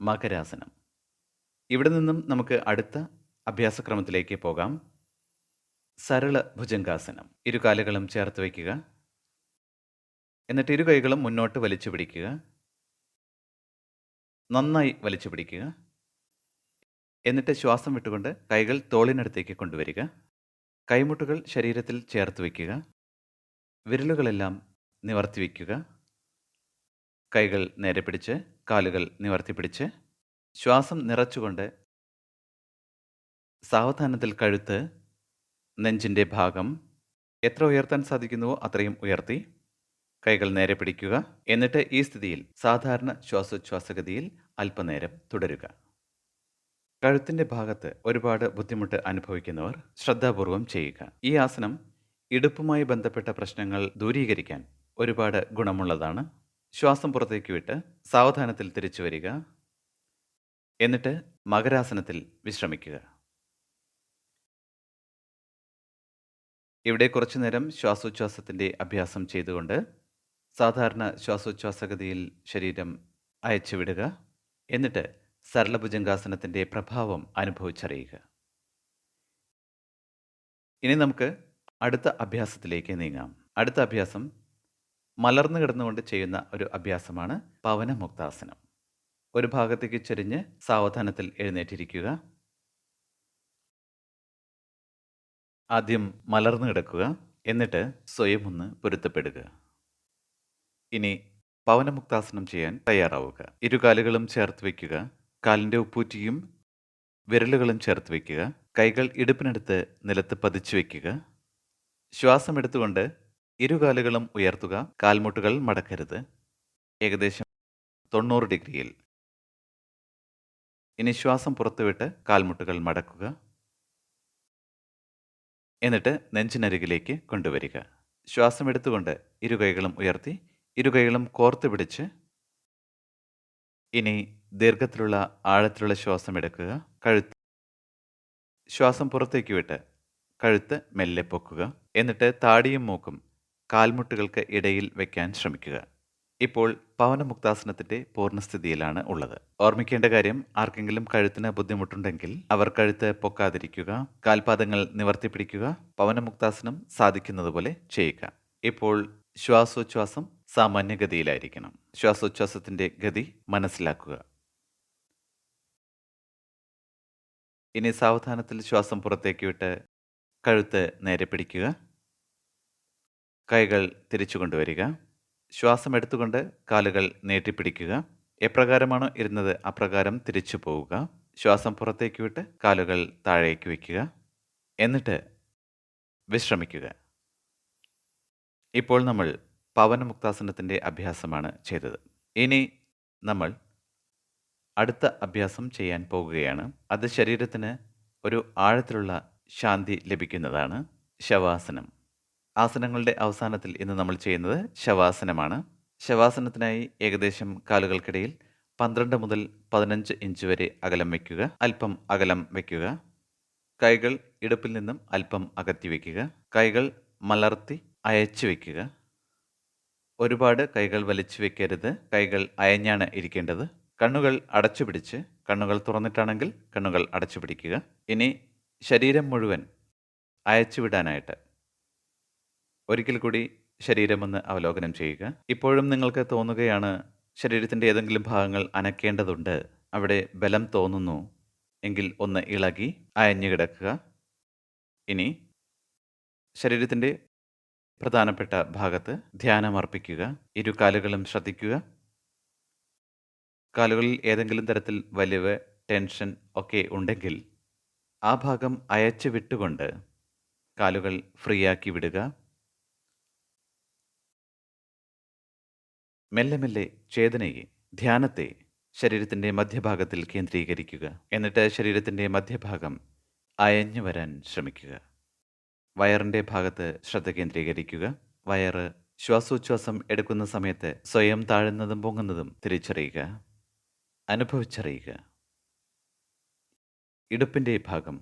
മകരാസനം. ഇവിടെ നിന്നും നമുക്ക് അടുത്ത അഭ്യാസക്രമത്തിലേക്ക് പോകാം. സരള ഭുജംഗാസനം. ഇരുകാലുകളും ചേർത്ത് വയ്ക്കുക. എന്നിട്ട് ഇരു കൈകളും മുന്നോട്ട് വലിച്ചു പിടിക്കുക. നന്നായി വലിച്ചു പിടിക്കുക. എന്നിട്ട് ശ്വാസം വിട്ടുകൊണ്ട് കൈകൾ തോളിനടുത്തേക്ക് കൊണ്ടുവരിക. കൈമുട്ടുകൾ ശരീരത്തിൽ ചേർത്ത് വയ്ക്കുക. വിരലുകളെല്ലാം നിവർത്തി വയ്ക്കുക. കൈകൾ നേരെ പിടിച്ച് കാലുകൾ നിവർത്തി പിടിച്ച് ശ്വാസം നിറച്ചുകൊണ്ട് സാവധാനത്തിൽ കഴുത്ത്, നെഞ്ചിൻ്റെ ഭാഗം എത്ര ഉയർത്താൻ സാധിക്കുന്നുവോ അത്രയും ഉയർത്തി കൈകൾ നേരെ പിടിക്കുക. എന്നിട്ട് ഈ സ്ഥിതിയിൽ സാധാരണ ശ്വാസോച്ഛ്വാസഗതിയിൽ അല്പനേരം തുടരുക. കഴുത്തിൻ്റെ ഭാഗത്ത് ഒരുപാട് ബുദ്ധിമുട്ട് അനുഭവിക്കുന്നവർ ശ്രദ്ധാപൂർവം ചെയ്യുക. ഈ ആസനം ഇടുപ്പുമായി ബന്ധപ്പെട്ട പ്രശ്നങ്ങൾ ദൂരീകരിക്കാൻ ഒരുപാട് ഗുണമുള്ളതാണ്. ശ്വാസം പുറത്തേക്ക് വിട്ട് സാവധാനത്തിൽ തിരിച്ചു വരിക. എന്നിട്ട് മകരാസനത്തിൽ വിശ്രമിക്കുക. ഇവിടെ കുറച്ചു നേരം ശ്വാസോച്ഛ്വാസത്തിൻ്റെ അഭ്യാസം ചെയ്തുകൊണ്ട് സാധാരണ ശ്വാസോച്ഛ്വാസഗതിയിൽ ശരീരം അയച്ചുവിടുക. എന്നിട്ട് സരളഭുജംഗാസനത്തിൻ്റെ പ്രഭാവം അനുഭവിച്ചറിയുക. ഇനി നമുക്ക് അടുത്ത അഭ്യാസത്തിലേക്ക് നീങ്ങാം. അടുത്ത അഭ്യാസം മലർന്നു കിടന്നുകൊണ്ട് ചെയ്യുന്ന ഒരു അഭ്യാസമാണ് പവനമുക്താസനം. ഒരു ഭാഗത്തേക്ക് ചെരിഞ്ഞ് സാവധാനത്തിൽ എഴുന്നേറ്റിരിക്കുക. ആദ്യം മലർന്നു കിടക്കുക. എന്നിട്ട് സ്വയം ഒന്ന് പൊരുത്തപ്പെടുക. ഇനി പവനമുക്താസനം ചെയ്യാൻ തയ്യാറാവുക. ഇരുകാലുകളും ചേർത്ത് വയ്ക്കുക. കാലിൻ്റെ ഉപ്പൂറ്റിയും വിരലുകളും ചേർത്ത് വയ്ക്കുക. കൈകൾ ഇടുപ്പിനടുത്ത് നിലത്ത് പതിച്ചു വയ്ക്കുക. ശ്വാസം എടുത്തുകൊണ്ട് ഇരുകാലുകളും ഉയർത്തുക. കാൽമുട്ടുകൾ മടക്കരുത്. ഏകദേശം 90 ഡിഗ്രിയിൽ. ഇനി ശ്വാസം പുറത്തുവിട്ട് കാൽമുട്ടുകൾ മടക്കുക. എന്നിട്ട് നെഞ്ചിനരികിലേക്ക് കൊണ്ടുവരിക. ശ്വാസം എടുത്തുകൊണ്ട് ഇരുകൈകളും ഉയർത്തി ഇരുകൈകളും കോർത്ത് പിടിച്ച് ഇനി ദീർഘത്തിലുള്ള ആഴത്തിലുള്ള ശ്വാസം എടുക്കുക. കഴുത്ത് ശ്വാസം പുറത്തേക്ക് വിട്ട് കഴുത്ത് മെല്ലെ പൊക്കുക. എന്നിട്ട് താടിയും മൂക്കും കാൽമുട്ടുകൾക്ക് ഇടയിൽ വയ്ക്കാൻ ശ്രമിക്കുക. ഇപ്പോൾ പവനമുക്താസനത്തിൻ്റെ പൂർണ്ണസ്ഥിതിയിലാണ് ഉള്ളത്. ഓർമ്മിക്കേണ്ട കാര്യം, ആർക്കെങ്കിലും കഴുത്തിന് ബുദ്ധിമുട്ടുണ്ടെങ്കിൽ അവർ കഴുത്ത് പൊക്കാതിരിക്കുക. കാൽപാദങ്ങൾ നിവർത്തി പിടിക്കുക. പവനമുക്താസനം സാധിക്കുന്നതുപോലെ ചെയ്യുക. ഇപ്പോൾ ശ്വാസോച്ഛ്വാസം സാമാന്യഗതിയിലായിരിക്കണം. ശ്വാസോച്ഛ്വാസത്തിൻ്റെ ഗതി മനസ്സിലാക്കുക. ഇനി സാവധാനത്തിൽ ശ്വാസം പുറത്തേക്ക് വിട്ട് കഴുത്ത് നേരെ പിടിക്കുക. കൈകൾ തിരിച്ചു കൊണ്ടുവരിക. ശ്വാസം എടുത്തുകൊണ്ട് കാലുകൾ നീട്ടിപ്പിടിക്കുക. എപ്രകാരമാണോ ഇരുന്നത് അപ്രകാരം തിരിച്ചു പോവുക. ശ്വാസം പുറത്തേക്ക് വിട്ട് കാലുകൾ താഴേക്ക് വയ്ക്കുക. എന്നിട്ട് വിശ്രമിക്കുക. ഇപ്പോൾ നമ്മൾ പവനമുക്താസനത്തിൻ്റെ അഭ്യാസമാണ് ചെയ്തത്. ഇനി നമ്മൾ അടുത്ത അഭ്യാസം ചെയ്യാൻ പോകുകയാണ്. അത് ശരീരത്തിന് ഒരു ആഴത്തിലുള്ള ശാന്തി ലഭിക്കുന്നതാണ്. ശവാസനം. ആസനങ്ങളുടെ അവസാനത്തിൽ ഇന്ന് നമ്മൾ ചെയ്യുന്നത് ശവാസനമാണ്. ശവാസനത്തിനായി ഏകദേശം കാലുകൾക്കിടയിൽ 12 മുതൽ 15 ഇഞ്ച് വരെ അകലം വയ്ക്കുക. അല്പം അകലം വയ്ക്കുക. കൈകൾ ഇടുപ്പിൽ നിന്നും അല്പം അകറ്റി വയ്ക്കുക. കൈകൾ മലർത്തി അയച്ചു വയ്ക്കുക. ഒരുപാട് കൈകൾ വലിച്ചു വെക്കരുത്. കൈകൾ അയഞ്ഞാണ് ഇരിക്കേണ്ടത്. കണ്ണുകൾ അടച്ചു പിടിച്ച്, കണ്ണുകൾ തുറന്നിട്ടാണെങ്കിൽ കണ്ണുകൾ അടച്ചു പിടിക്കുക. ഇനി ശരീരം മുഴുവൻ അയച്ചു വിടാനായിട്ട് ഒരിക്കൽ കൂടി ശരീരമൊന്ന് അവലോകനം ചെയ്യുക. ഇപ്പോഴും നിങ്ങൾക്ക് തോന്നുകയാണ് ശരീരത്തിൻ്റെ ഏതെങ്കിലും ഭാഗങ്ങൾ അനക്കേണ്ടതുണ്ട്, അവിടെ ബലം തോന്നുന്നു എങ്കിൽ ഒന്ന് ഇളകി അയഞ്ഞു കിടക്കുക. ഇനി ശരീരത്തിൻ്റെ പ്രധാനപ്പെട്ട ഭാഗത്ത് ധ്യാനമർപ്പിക്കുക. ഇരു കാലുകളും ശ്രദ്ധിക്കുക. കാലുകളിൽ ഏതെങ്കിലും തരത്തിൽ വലിവ്, ടെൻഷൻ ഒക്കെ ഉണ്ടെങ്കിൽ ആ ഭാഗം അയച്ചു വിട്ടുകൊണ്ട് കാലുകൾ ഫ്രീ ആക്കി വിടുക. മെല്ലെ മെല്ലെ ചേതനയെ, ധ്യാനത്തെ ശരീരത്തിൻ്റെ മധ്യഭാഗത്തിൽ കേന്ദ്രീകരിക്കുക. എന്നിട്ട് ശരീരത്തിൻ്റെ മധ്യഭാഗം അയഞ്ഞു വരാൻ ശ്രമിക്കുക. വയറിൻ്റെ ഭാഗത്ത് ശ്രദ്ധ കേന്ദ്രീകരിക്കുക. വയറ് ശ്വാസോച്ഛ്വാസം എടുക്കുന്ന സമയത്ത് സ്വയം താഴുന്നതും പൊങ്ങുന്നതും തിരിച്ചറിയുക, അനുഭവിച്ചറിയുക. ഇടുപ്പിൻ്റെ ഭാഗം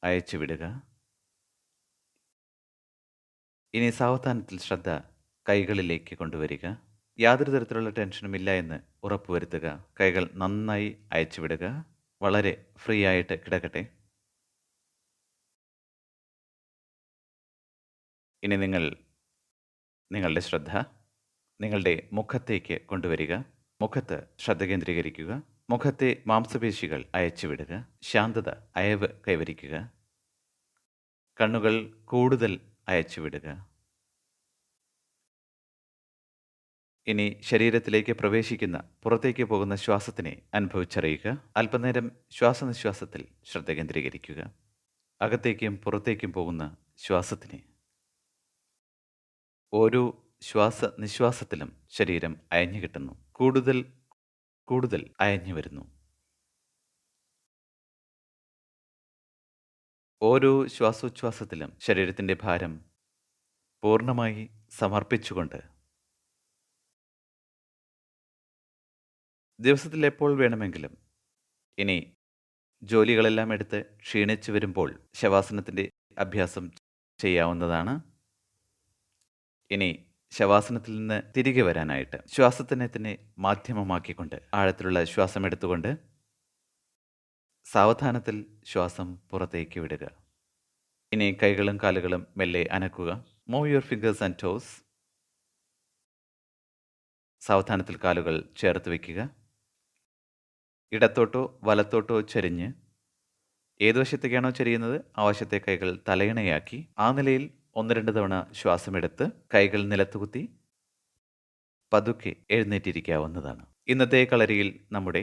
അയച്ചു വിടുക. ഇനി സാവധാനത്തിൽ ശ്രദ്ധ കൈകളിലേക്ക് കൊണ്ടുവരിക. യാതൊരു തരത്തിലുള്ള ടെൻഷനും ഇല്ല എന്ന് ഉറപ്പുവരുത്തുക. കൈകൾ നന്നായി അയച്ചു വിടുക. വളരെ ഫ്രീ ആയിട്ട് കിടക്കട്ടെ. ഇനി നിങ്ങളുടെ ശ്രദ്ധ നിങ്ങളുടെ മുഖത്തേക്ക് കൊണ്ടുവരിക. മുഖത്ത് ശ്രദ്ധ കേന്ദ്രീകരിക്കുക. മുഖത്തെ മാംസപേശികൾ അയച്ചുവിടുക. ശാന്തത, അയവ് കൈവരിക്കുക. കണ്ണുകൾ കൂടുതൽ അയച്ചുവിടുക. ഇനി ശരീരത്തിലേക്ക് പ്രവേശിക്കുന്ന, പുറത്തേക്ക് പോകുന്ന ശ്വാസത്തിനെ അനുഭവിച്ചറിയുക. അല്പനേരം ശ്വാസനിശ്വാസത്തിൽ ശ്രദ്ധ കേന്ദ്രീകരിക്കുക. അകത്തേക്കും പുറത്തേക്കും പോകുന്ന ശ്വാസത്തിനെ. ഓരോ ശ്വാസനിശ്വാസത്തിലും ശരീരം അയഞ്ഞു കിട്ടുന്നു. കൂടുതൽ കൂടുതൽ അയഞ്ഞു വരുന്നു. ഓരോ ശ്വാസോച്ഛ്വാസത്തിലും ശരീരത്തിൻ്റെ ഭാരം പൂർണ്ണമായി സമർപ്പിച്ചുകൊണ്ട് ദിവസത്തിൽ എപ്പോൾ വേണമെങ്കിലും, ഇനി ജോലികളെല്ലാം എടുത്ത് ക്ഷീണിച്ചു വരുമ്പോൾ ശവാസനത്തിൻ്റെ അഭ്യാസം ചെയ്യാവുന്നതാണ്. ഇനി ശവാസനത്തിൽ നിന്ന് തിരികെ വരാനായിട്ട് ശ്വാസത്തിനെ തന്നെ മാധ്യമമാക്കിക്കൊണ്ട് ആഴത്തിലുള്ള ശ്വാസം എടുത്തുകൊണ്ട് സാവധാനത്തിൽ ശ്വാസം പുറത്തേക്ക് വിടുക. ഇനി കൈകളും കാലുകളും മെല്ലെ അനക്കുക. Move your fingers and toes. സാവധാനത്തിൽ കാലുകൾ ചേർത്ത് വയ്ക്കുക. ഇടത്തോട്ടോ വലത്തോട്ടോ ചരിഞ്ഞ് ഏതു വശത്തേക്കാണോ ചരിയുന്നത് ആ വശത്തെ കൈകൾ തലയിണയാക്കി ആ നിലയിൽ 1-2 തവണ ശ്വാസമെടുത്ത് കൈകൾ നിലത്തുകുത്തി പതുക്കെ എഴുന്നേറ്റിരിക്കാവുന്നതാണ്. ഇന്നത്തെ കളരിയിൽ നമ്മുടെ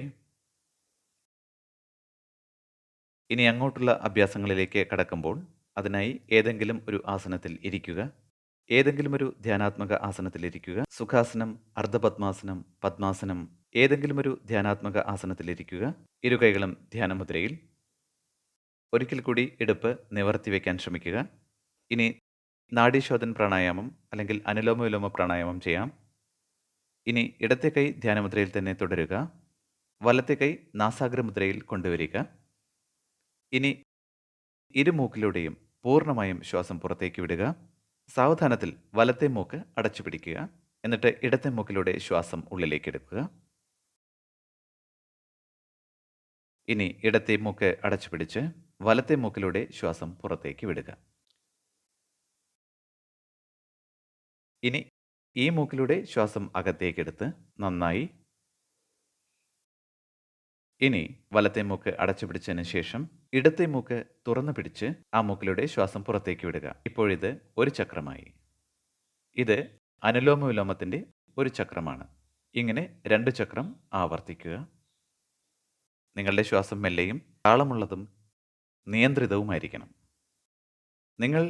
ഇനി അങ്ങോട്ടുള്ള അഭ്യാസങ്ങളിലേക്ക് കടക്കുമ്പോൾ അതിനായി ഏതെങ്കിലും ഒരു ആസനത്തിൽ ഇരിക്കുക. ഏതെങ്കിലും ഒരു ധ്യാനാത്മക ആസനത്തിൽ ഇരിക്കുക. സുഖാസനം, അർദ്ധപദ്മാസനം, പദ്മാസനം, ഏതെങ്കിലും ഒരു ധ്യാനാത്മക ആസനത്തിൽ ഇരിക്കുക. ഇരു കൈകളും ധ്യാനമുദ്രയിൽ. ഒരിക്കൽ കൂടി ഇടുപ്പ് നിവർത്തി വയ്ക്കാൻ ശ്രമിക്കുക. ഇനി നാഡീശോധൻ പ്രാണായാമം അല്ലെങ്കിൽ അനുലോമ വിലോമ പ്രാണായാമം ചെയ്യാം. ഇനി ഇടത്തെ കൈ ധ്യാനമുദ്രയിൽ തന്നെ തുടരുക. വലത്തെ കൈ നാസാഗ്രമുദ്രയിൽ കൊണ്ടുവരിക. ഇനി ഇരുമൂക്കിലൂടെയും പൂർണ്ണമായും ശ്വാസം പുറത്തേക്ക് വിടുക. സാവധാനത്തിൽ വലത്തെ മൂക്ക് അടച്ചു പിടിക്കുക. എന്നിട്ട് ഇടത്തെ മൂക്കിലൂടെ ശ്വാസം ഉള്ളിലേക്ക് എടുക്കുക. ഇനി ഇടത്തെ മൂക്ക് അടച്ചു പിടിച്ച് വലത്തെ മൂക്കിലൂടെ ശ്വാസം പുറത്തേക്ക് വിടുക. ഇനി ഈ മൂക്കിലൂടെ ശ്വാസം അകത്തേക്കെടുത്ത് നന്നായി ഇനി വലത്തെ മൂക്ക് അടച്ചു പിടിച്ചതിന് ശേഷം ഇടത്തെ മൂക്ക് തുറന്നു പിടിച്ച് ആ മൂക്കിലൂടെ ശ്വാസം പുറത്തേക്ക് വിടുക. ഇപ്പോഴിത് ഒരു ചക്രമായി. ഇത് അനുലോമ വിലോമത്തിൻ്റെ ഒരു ചക്രമാണ്. ഇങ്ങനെ 2 ചക്രം ആവർത്തിക്കുക. നിങ്ങളുടെ ശ്വാസം മെല്ലെയും താളമുള്ളതും നിയന്ത്രിതവുമായിരിക്കണം. നിങ്ങൾ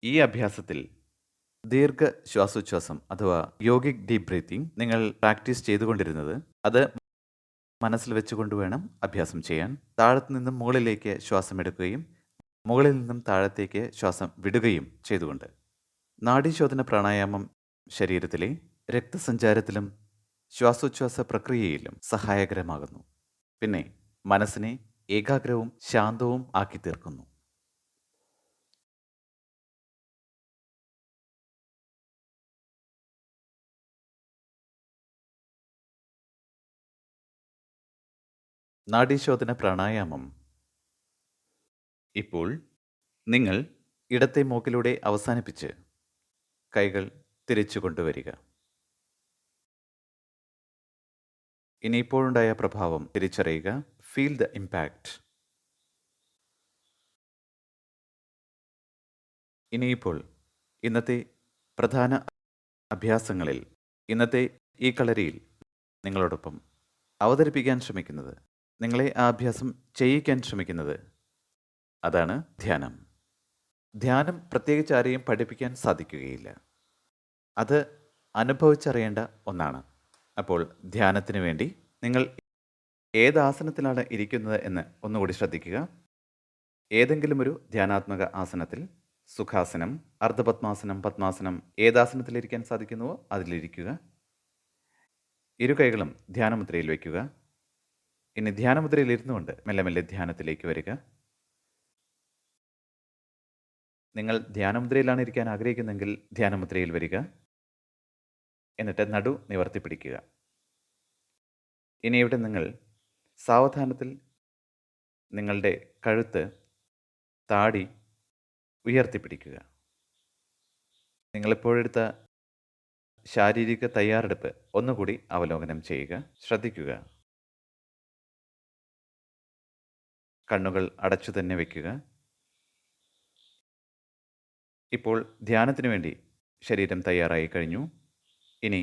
ഈ അഭ്യാസത്തിൽ ദീർഘ ശ്വാസോച്ഛ്വാസം അഥവാ യോഗിക് ഡീപ് ബ്രീത്തിങ് നിങ്ങൾ പ്രാക്ടീസ് ചെയ്തുകൊണ്ടിരുന്നത് അത് മനസ്സിൽ വെച്ചുകൊണ്ട് വേണം അഭ്യാസം ചെയ്യാൻ. താഴത്തു നിന്നും മുകളിലേക്ക് ശ്വാസം എടുക്കുകയും മുകളിൽ നിന്നും താഴത്തേക്ക് ശ്വാസം വിടുകയും ചെയ്തുകൊണ്ട്. നാഡീശോധന പ്രാണായാമം ശരീരത്തിലെ രക്തസഞ്ചാരത്തിലും ശ്വാസോച്ഛ്വാസ പ്രക്രിയയിലും സഹായകരമാകുന്നു. പിന്നെ മനസ്സിനെ ഏകാഗ്രവും ശാന്തവും ആക്കി തീർക്കുന്നു. നാഡീശോധന പ്രാണായാമം. ഇപ്പോൾ നിങ്ങൾ ഇടത്തെ മൂക്കിലൂടെ അവസാനിപ്പിച്ച് കൈകൾ തിരിച്ചു കൊണ്ടുവരിക. ഇനി ഇപ്പോഴുണ്ടായ പ്രഭാവം തിരിച്ചറിയുക. Feel the impact. ഇനിയിപ്പോൾ ഇന്നത്തെ പ്രധാന അഭ്യാസങ്ങളിൽ ഇന്നത്തെ ഈ കളരിയിൽ നിങ്ങളോടൊപ്പം അവതരിപ്പിക്കാൻ ശ്രമിക്കുന്നത്, നിങ്ങളെ ആ അഭ്യാസം ചെയ്യിക്കാൻ ശ്രമിക്കുന്നത് അതാണ് ധ്യാനം. ധ്യാനം പ്രത്യേകിച്ച് ആരെയും പഠിപ്പിക്കാൻ സാധിക്കുകയില്ല. അത് അനുഭവിച്ചറിയേണ്ട ഒന്നാണ്. അപ്പോൾ ധ്യാനത്തിന് വേണ്ടി നിങ്ങൾ ഏത് ആസനത്തിലാണ് ഇരിക്കുന്നത് എന്ന് ഒന്നുകൂടി ശ്രദ്ധിക്കുക. ഏതെങ്കിലും ഒരു ധ്യാനാത്മക ആസനത്തിൽ, സുഖാസനം, അർദ്ധപത്മാസനം, പത്മാസനം, ഏതാസനത്തിലിരിക്കാൻ സാധിക്കുന്നുവോ അതിലിരിക്കുക. ഇരു കൈകളും ധ്യാനമുദ്രയിൽ വയ്ക്കുക. ഇനി ധ്യാനമുദ്രയിൽ ഇരുന്നുകൊണ്ട് മെല്ലെ മെല്ലെ ധ്യാനത്തിലേക്ക് വരിക. നിങ്ങൾ ധ്യാനമുദ്രയിലാണ് ഇരിക്കാൻ ആഗ്രഹിക്കുന്നതെങ്കിൽ ധ്യാനമുദ്രയിൽ വരിക. എന്നിട്ട് നടു നിവർത്തി പിടിക്കുക. ഇനി ഇവിടെ നിങ്ങൾ സാവധാനത്തിൽ നിങ്ങളുടെ കഴുത്ത്, താടി ഉയർത്തിപ്പിടിക്കുക. നിങ്ങളിപ്പോഴെടുത്ത ശാരീരിക തയ്യാറെടുപ്പ് ഒന്നുകൂടി അവലോകനം ചെയ്യുക. ശ്രദ്ധിക്കുക. കണ്ണുകൾ അടച്ചു തന്നെ വയ്ക്കുക. ഇപ്പോൾ ധ്യാനത്തിനു വേണ്ടി ശരീരം തയ്യാറായി കഴിഞ്ഞു. ഇനി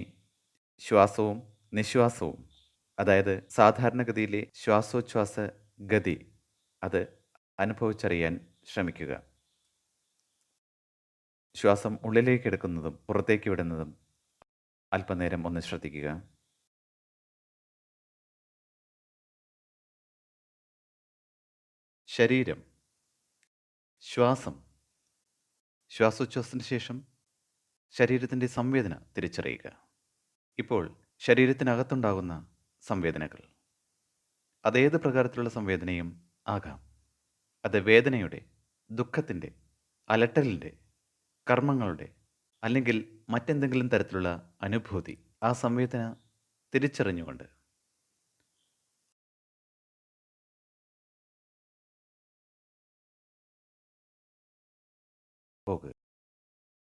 ശ്വാസവും നിശ്വാസവും, അതായത് സാധാരണഗതിയിലെ ശ്വാസോച്ഛ്വാസ ഗതി, അത് അനുഭവിച്ചറിയാൻ ശ്രമിക്കുക. ശ്വാസം ഉള്ളിലേക്ക് എടുക്കുന്നതും പുറത്തേക്ക് വിടുന്നതും അല്പനേരം ഒന്ന് ശ്രദ്ധിക്കുക. ശരീരം, ശ്വാസം, ശ്വാസോച്ഛ്വാസത്തിന് ശേഷം ശരീരത്തിൻ്റെ സംവേദന തിരിച്ചറിയുക. ഇപ്പോൾ ശരീരത്തിനകത്തുണ്ടാകുന്ന സംവേദനകൾ, അതേത് പ്രകാരത്തിലുള്ള സംവേദനയും ആകാം. അത് വേദനയുടെ, ദുഃഖത്തിൻ്റെ, അലട്ടലിൻ്റെ, കർമ്മങ്ങളുടെ അല്ലെങ്കിൽ മറ്റെന്തെങ്കിലും തരത്തിലുള്ള അനുഭൂതി, ആ സംവേദന തിരിച്ചറിഞ്ഞുകൊണ്ട് പോകുക.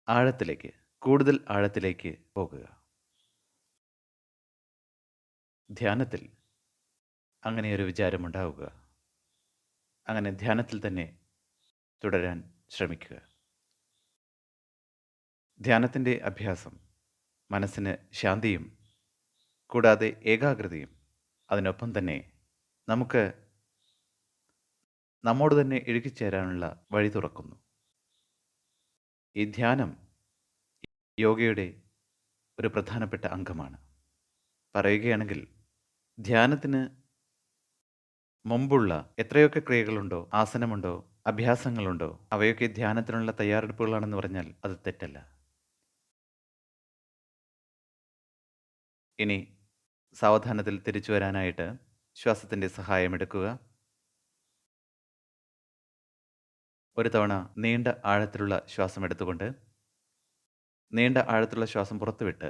ആഴത്തിലേക്ക്, കൂടുതൽ ആഴത്തിലേക്ക് പോകുക. ധ്യാനത്തിൽ അങ്ങനെയൊരു വിചാരമുണ്ടാവുക. അങ്ങനെ ധ്യാനത്തിൽ തന്നെ തുടരാൻ ശ്രമിക്കുക. ധ്യാനത്തിൻ്റെ അഭ്യാസം മനസ്സിന് ശാന്തിയും കൂടാതെ ഏകാഗ്രതയും, അതിനൊപ്പം തന്നെ നമുക്ക് നമ്മോട് തന്നെ ഇഴുകിച്ചേരാനുള്ള വഴി തുറക്കുന്നു. ഈ ധ്യാനം യോഗയുടെ ഒരു പ്രധാനപ്പെട്ട അംഗമാണ്. പറയുകയാണെങ്കിൽ ധ്യാനത്തിന് മുമ്പുള്ള എത്രയൊക്കെ ക്രിയകളുണ്ടോ, ആസനമുണ്ടോ, അഭ്യാസങ്ങളുണ്ടോ, അവയൊക്കെ ധ്യാനത്തിനുള്ള തയ്യാറെടുപ്പുകളാണെന്ന് പറഞ്ഞാൽ അത് തെറ്റല്ല. ഇനി സാവധാനത്തിൽ തിരിച്ചു വരാനായിട്ട് ശ്വാസത്തിൻ്റെ സഹായമെടുക്കുക. ഒരു തവണ നീണ്ട ആഴത്തിലുള്ള ശ്വാസം എടുത്തുകൊണ്ട് നീണ്ട ആഴത്തിലുള്ള ശ്വാസം പുറത്തുവിട്ട്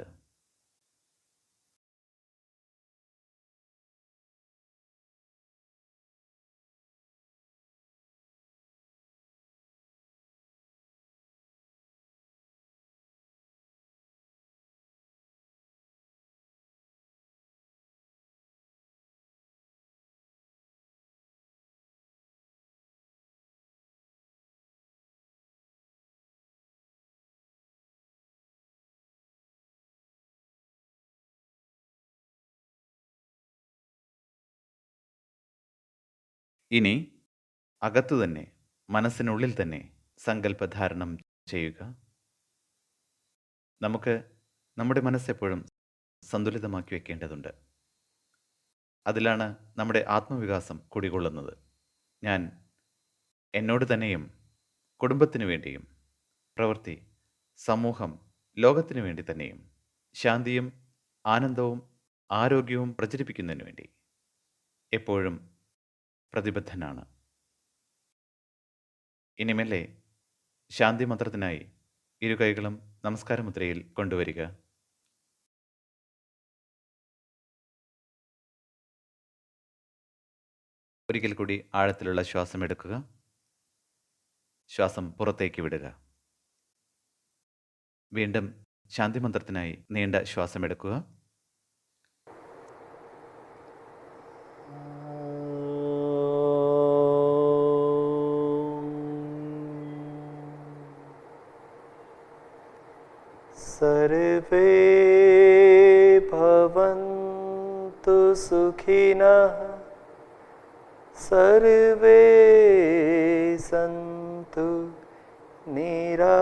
ഇനി അകത്തു തന്നെ, മനസ്സിനുള്ളിൽ തന്നെ സങ്കല്പധാരണം ചെയ്യുക. നമുക്ക് നമ്മുടെ മനസ്സെപ്പോഴും സന്തുലിതമാക്കി വെക്കേണ്ടതുണ്ട്. അതിലാണ് നമ്മുടെ ആത്മവികാസം കുടികൊള്ളുന്നത്. ഞാൻ എന്നോട് തന്നെയും കുടുംബത്തിനു വേണ്ടിയും പ്രവൃത്തി, സമൂഹം, ലോകത്തിനു വേണ്ടി തന്നെയും ശാന്തിയും ആനന്ദവും ആരോഗ്യവും പ്രചരിപ്പിക്കുന്നതിന് വേണ്ടി എപ്പോഴും പ്രതിബദ്ധനാണ്. ഇനിമേലെ ശാന്തി മന്ത്രത്തിനായി ഇരു കൈകളും നമസ്കാര മുദ്രയിൽ കൊണ്ടുവരിക. ഒരിക്കൽ കൂടി ആഴത്തിലുള്ള ശ്വാസം എടുക്കുക. ശ്വാസം പുറത്തേക്ക് വിടുക. വീണ്ടും ശാന്തി മന്ത്രത്തിനായി നീണ്ട ശ്വാസം എടുക്കുക. सर्वे भवन्तु सुखिनः सर्वे सन्तु निरामया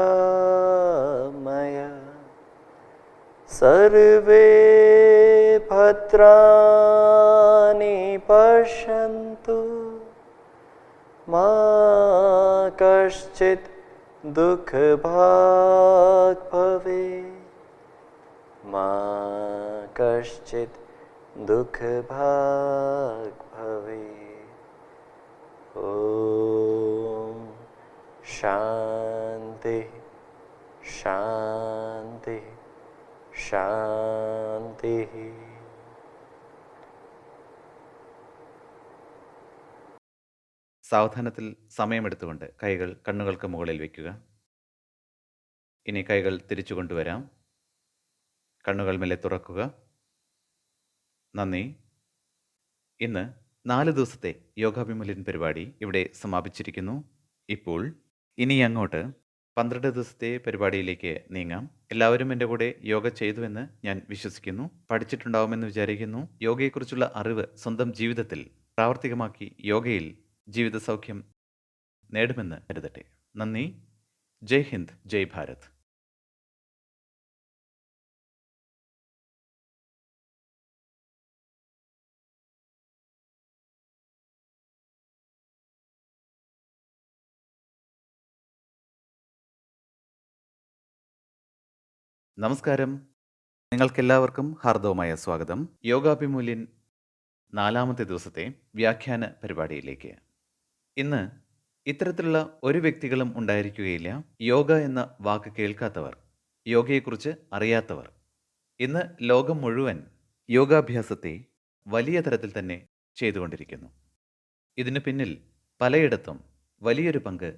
सर्वे भद्राणि पश्यन्तु मा कश्चित् दुःखभाग् भवेत् मा कश्चित् दुःखभाग् भवेत्। ॐ शान्ति शान्ति शान्तिः। സാവധാനത്തിൽ സമയമെടുത്തുകൊണ്ട് കൈകൾ കണ്ണുകൾക്ക് മുകളിൽ വയ്ക്കുക. ഇനി കൈകൾ തിരിച്ചു കൊണ്ടുവരാം. കണ്ണുകൾ മെല്ലെ തുറക്കുക. നന്ദി. ഇന്ന് 4 ദിവസത്തെ യോഗാഭിമുഖ്യൻ പരിപാടി ഇവിടെ സമാപിച്ചിരിക്കുന്നു. ഇപ്പോൾ ഇനി അങ്ങോട്ട് 12 ദിവസത്തെ പരിപാടിയിലേക്ക് നീങ്ങാം. എല്ലാവരും എൻ്റെ കൂടെ യോഗ ചെയ്തുവെന്ന് ഞാൻ വിശ്വസിക്കുന്നു. പഠിച്ചിട്ടുണ്ടാവുമെന്ന് വിചാരിക്കുന്നു. യോഗയെക്കുറിച്ചുള്ള അറിവ് സ്വന്തം ജീവിതത്തിൽ പ്രാവർത്തികമാക്കി യോഗയിൽ ജീവിത സൗഖ്യം നേടുമെന്ന് കരുതട്ടെ. നന്ദി. ജയ് ഹിന്ദ്, ജയ് ഭാരത്. നമസ്കാരം. നിങ്ങൾക്കെല്ലാവർക്കും ഹാർദവമായ സ്വാഗതം. യോഗാഭിമുഖ്യൻ 4ാമത്തെ ദിവസത്തെ വ്യാഖ്യാന പരിപാടിയിലേക്ക്. ഇന്ന് ഇത്തരത്തിലുള്ള ഒരു വ്യക്തികളും ഉണ്ടായിരിക്കുകയില്ല യോഗ എന്ന വാക്ക് കേൾക്കാത്തവർ, യോഗയെക്കുറിച്ച് അറിയാത്തവർ. ഇന്ന് ലോകം മുഴുവൻ യോഗാഭ്യാസത്തെ വലിയ തരത്തിൽ തന്നെ ചെയ്തുകൊണ്ടിരിക്കുന്നു. ഇതിനു പിന്നിൽ പലയിടത്തും വലിയൊരു പങ്ക്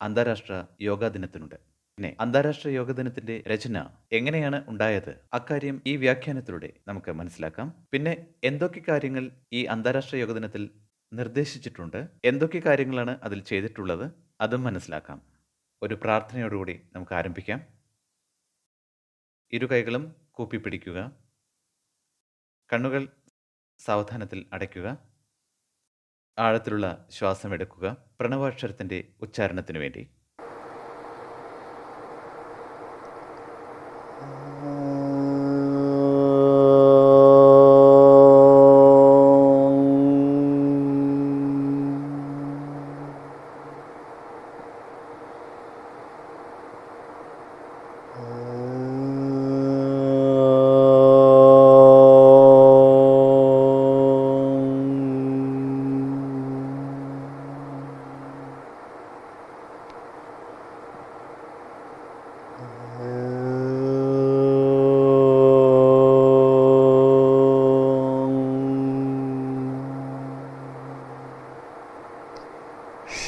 അന്താരാഷ്ട്ര യോഗാ ദിനത്തിനുണ്ട്. പിന്നെ അന്താരാഷ്ട്ര യോഗ ദിനത്തിന്റെ രചന എങ്ങനെയാണ് ഉണ്ടായത്, അക്കാര്യം ഈ വ്യാഖ്യാനത്തിലൂടെ നമുക്ക് മനസ്സിലാക്കാം. പിന്നെ എന്തൊക്കെ കാര്യങ്ങൾ ഈ അന്താരാഷ്ട്ര യോഗ ദിനത്തിൽ നിർദ്ദേശിച്ചിട്ടുണ്ട്, എന്തൊക്കെ കാര്യങ്ങളാണ് അതിൽ ചെയ്തിട്ടുള്ളത്, അതും മനസ്സിലാക്കാം. ഒരു പ്രാർത്ഥനയോടുകൂടി നമുക്ക് ആരംഭിക്കാം. ഇരു കൈകളും കൂപ്പിപ്പിടിക്കുക. കണ്ണുകൾ സാവധാനത്തിൽ അടയ്ക്കുക. ആഴത്തിലുള്ള ശ്വാസം എടുക്കുക. പ്രണവാക്ഷരത്തിന്റെ ഉച്ചാരണത്തിനു വേണ്ടി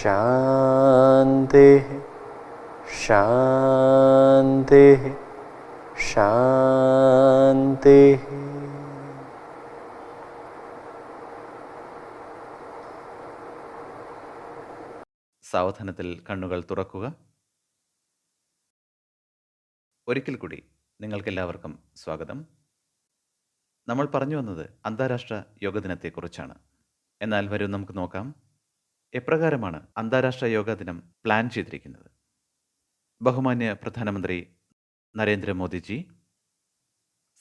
शान्तिः शान्तिः शान्तिः। സാവധാനത്തിൽ കണ്ണുകൾ തുറക്കുക. ഒരിക്കൽ കൂടി നിങ്ങൾക്കെല്ലാവർക്കും സ്വാഗതം. നമ്മൾ പറഞ്ഞു വന്നത് അന്താരാഷ്ട്ര യോഗ ദിനത്തെക്കുറിച്ചാണ്. എന്നാൽ വരൂ നമുക്ക് നോക്കാം എപ്രകാരമാണ് അന്താരാഷ്ട്ര യോഗാ ദിനം പ്ലാൻ ചെയ്തിരിക്കുന്നത്? ബഹുമാന്യ പ്രധാനമന്ത്രി നരേന്ദ്രമോദിജി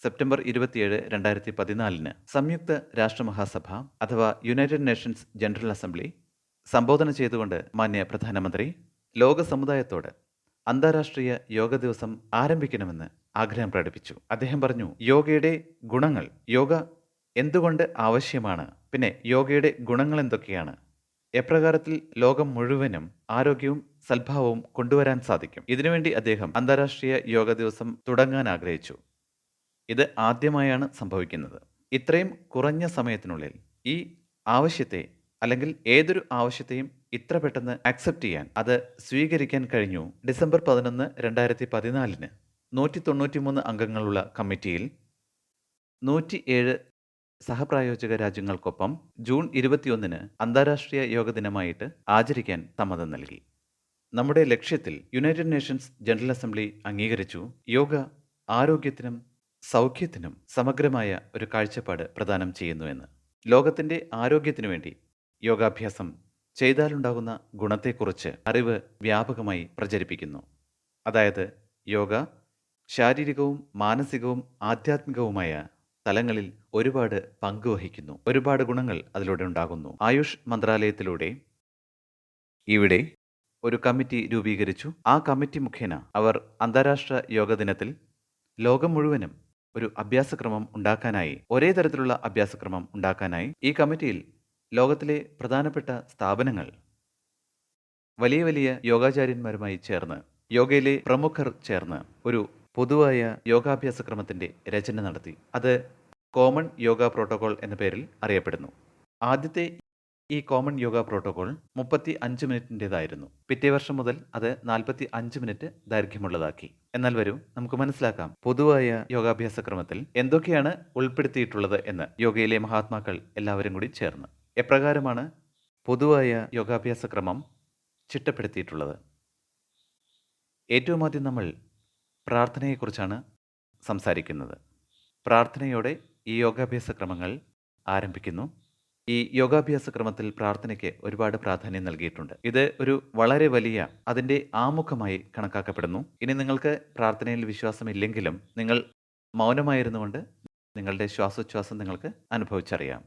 സെപ്റ്റംബർ 27, 2014 സംയുക്ത രാഷ്ട്രമഹാസഭ അഥവാ യുണൈറ്റഡ് നേഷൻസ് ജനറൽ അസംബ്ലി സംബോധന ചെയ്തുകൊണ്ട് മാന്യ പ്രധാനമന്ത്രി ലോക സമുദായത്തോട് അന്താരാഷ്ട്രീയ യോഗ ദിവസം ആരംഭിക്കണമെന്ന് ആഗ്രഹം പ്രകടിപ്പിച്ചു. അദ്ദേഹം പറഞ്ഞു, യോഗയുടെ ഗുണങ്ങൾ, യോഗ എന്തുകൊണ്ട് ആവശ്യമാണ്, പിന്നെ യോഗയുടെ ഗുണങ്ങൾ എന്തൊക്കെയാണ്, എപ്രകാരത്തിൽ ലോകം മുഴുവനും ആരോഗ്യവും സൽഭാവവും കൊണ്ടുവരാൻ സാധിക്കും. ഇതിനുവേണ്ടി അദ്ദേഹം അന്താരാഷ്ട്രീയ യോഗ ദിവസം തുടങ്ങാൻ ആഗ്രഹിച്ചു. ഇത് ആദ്യമായാണ് സംഭവിക്കുന്നത്. ഇത്രയും കുറഞ്ഞ സമയത്തിനുള്ളിൽ ഈ ആവശ്യത്തെ, അല്ലെങ്കിൽ ഏതൊരു ആവശ്യത്തെയും ഇത്ര പെട്ടെന്ന് അക്സെപ്റ്റ് ചെയ്യാൻ, അത് സ്വീകരിക്കാൻ കഴിഞ്ഞു. ഡിസംബർ 11, 2014 193 അംഗങ്ങളുള്ള കമ്മിറ്റിയിൽ 107 സഹപ്രായോജക രാജ്യങ്ങൾക്കൊപ്പം ജൂൺ 21 അന്താരാഷ്ട്രീയ യോഗ ദിനമായിട്ട് ആചരിക്കാൻ സമ്മതം നൽകി. നമ്മുടെ ലക്ഷ്യത്തിൽ യുണൈറ്റഡ് നേഷൻസ് ജനറൽ അസംബ്ലി അംഗീകരിച്ചു, യോഗ ആരോഗ്യത്തിനും സൗഖ്യത്തിനും സമഗ്രമായ ഒരു കാഴ്ചപ്പാട് പ്രദാനം ചെയ്യുന്നുവെന്ന്. ലോകത്തിൻ്റെ ആരോഗ്യത്തിനു വേണ്ടി യോഗാഭ്യാസം ചെയ്താലുണ്ടാകുന്ന ഗുണത്തെക്കുറിച്ച് അറിവ് വ്യാപകമായി പ്രചരിപ്പിക്കുന്നു. അതായത് യോഗ ശാരീരികവും മാനസികവും ആധ്യാത്മികവുമായ തലങ്ങളിൽ ഒരുപാട് പങ്കുവഹിക്കുന്നു. ഒരുപാട് ഗുണങ്ങൾ അതിലൂടെ ഉണ്ടാകുന്നു. ആയുഷ് മന്ത്രാലയത്തിലൂടെ ഇവിടെ ഒരു കമ്മിറ്റി രൂപീകരിച്ചു. ആ കമ്മിറ്റി മുഖേന അവർ അന്താരാഷ്ട്ര യോഗ ദിനത്തിൽ ലോകം മുഴുവനും ഒരു അഭ്യാസക്രമം ഉണ്ടാക്കാനായി, ഒരേ തരത്തിലുള്ള അഭ്യാസക്രമം ഉണ്ടാക്കാനായി ഈ കമ്മിറ്റിയിൽ ലോകത്തിലെ പ്രധാനപ്പെട്ട സ്ഥാപനങ്ങൾ വലിയ വലിയ യോഗാചാര്യന്മാരുമായി ചേർന്ന്, യോഗയിലെ പ്രമുഖർ ചേർന്ന് ഒരു പൊതുവായ യോഗാഭ്യാസക്രമത്തിൻ്റെ രചന നടത്തി. അത് കോമൺ യോഗ പ്രോട്ടോകോൾ എന്ന പേരിൽ അറിയപ്പെടുന്നു. ആദ്യത്തെ ഈ കോമൺ യോഗ പ്രോട്ടോകോൾ 35 മിനിറ്റിൻ്റെതായിരുന്നു. പിറ്റേ വർഷം മുതൽ അത് 45 മിനിറ്റ് ദൈർഘ്യമുള്ളതാക്കി. എന്നാൽ വരൂ, നമുക്ക് മനസ്സിലാക്കാം പൊതുവായ യോഗാഭ്യാസക്രമത്തിൽ എന്തൊക്കെയാണ് ഉൾപ്പെടുത്തിയിട്ടുള്ളത് എന്ന്. യോഗയിലെ മഹാത്മാക്കൾ എല്ലാവരും കൂടി ചേർന്ന് എപ്രകാരമാണ് പൊതുവായ യോഗാഭ്യാസക്രമം ചിട്ടപ്പെടുത്തിയിട്ടുള്ളത്. ഏറ്റവും ആദ്യം നമ്മൾ പ്രാർത്ഥനയെക്കുറിച്ചാണ് സംസാരിക്കുന്നത്. പ്രാർത്ഥനയോടെ ഈ യോഗാഭ്യാസക്രമങ്ങൾ ആരംഭിക്കുന്നു. ഈ യോഗാഭ്യാസക്രമത്തിൽ പ്രാർത്ഥനയ്ക്ക് ഒരുപാട് പ്രാധാന്യം നൽകിയിട്ടുണ്ട്. ഇത് ഒരു വളരെ വലിയ അതിൻ്റെ ആമുഖമായി കണക്കാക്കപ്പെടുന്നു. ഇനി നിങ്ങൾക്ക് പ്രാർത്ഥനയിൽ വിശ്വാസമില്ലെങ്കിലും നിങ്ങൾ മൗനമായിരുന്നുകൊണ്ട് നിങ്ങളുടെ ശ്വാസോച്ഛ്വാസം നിങ്ങൾക്ക് അനുഭവിച്ചറിയാം.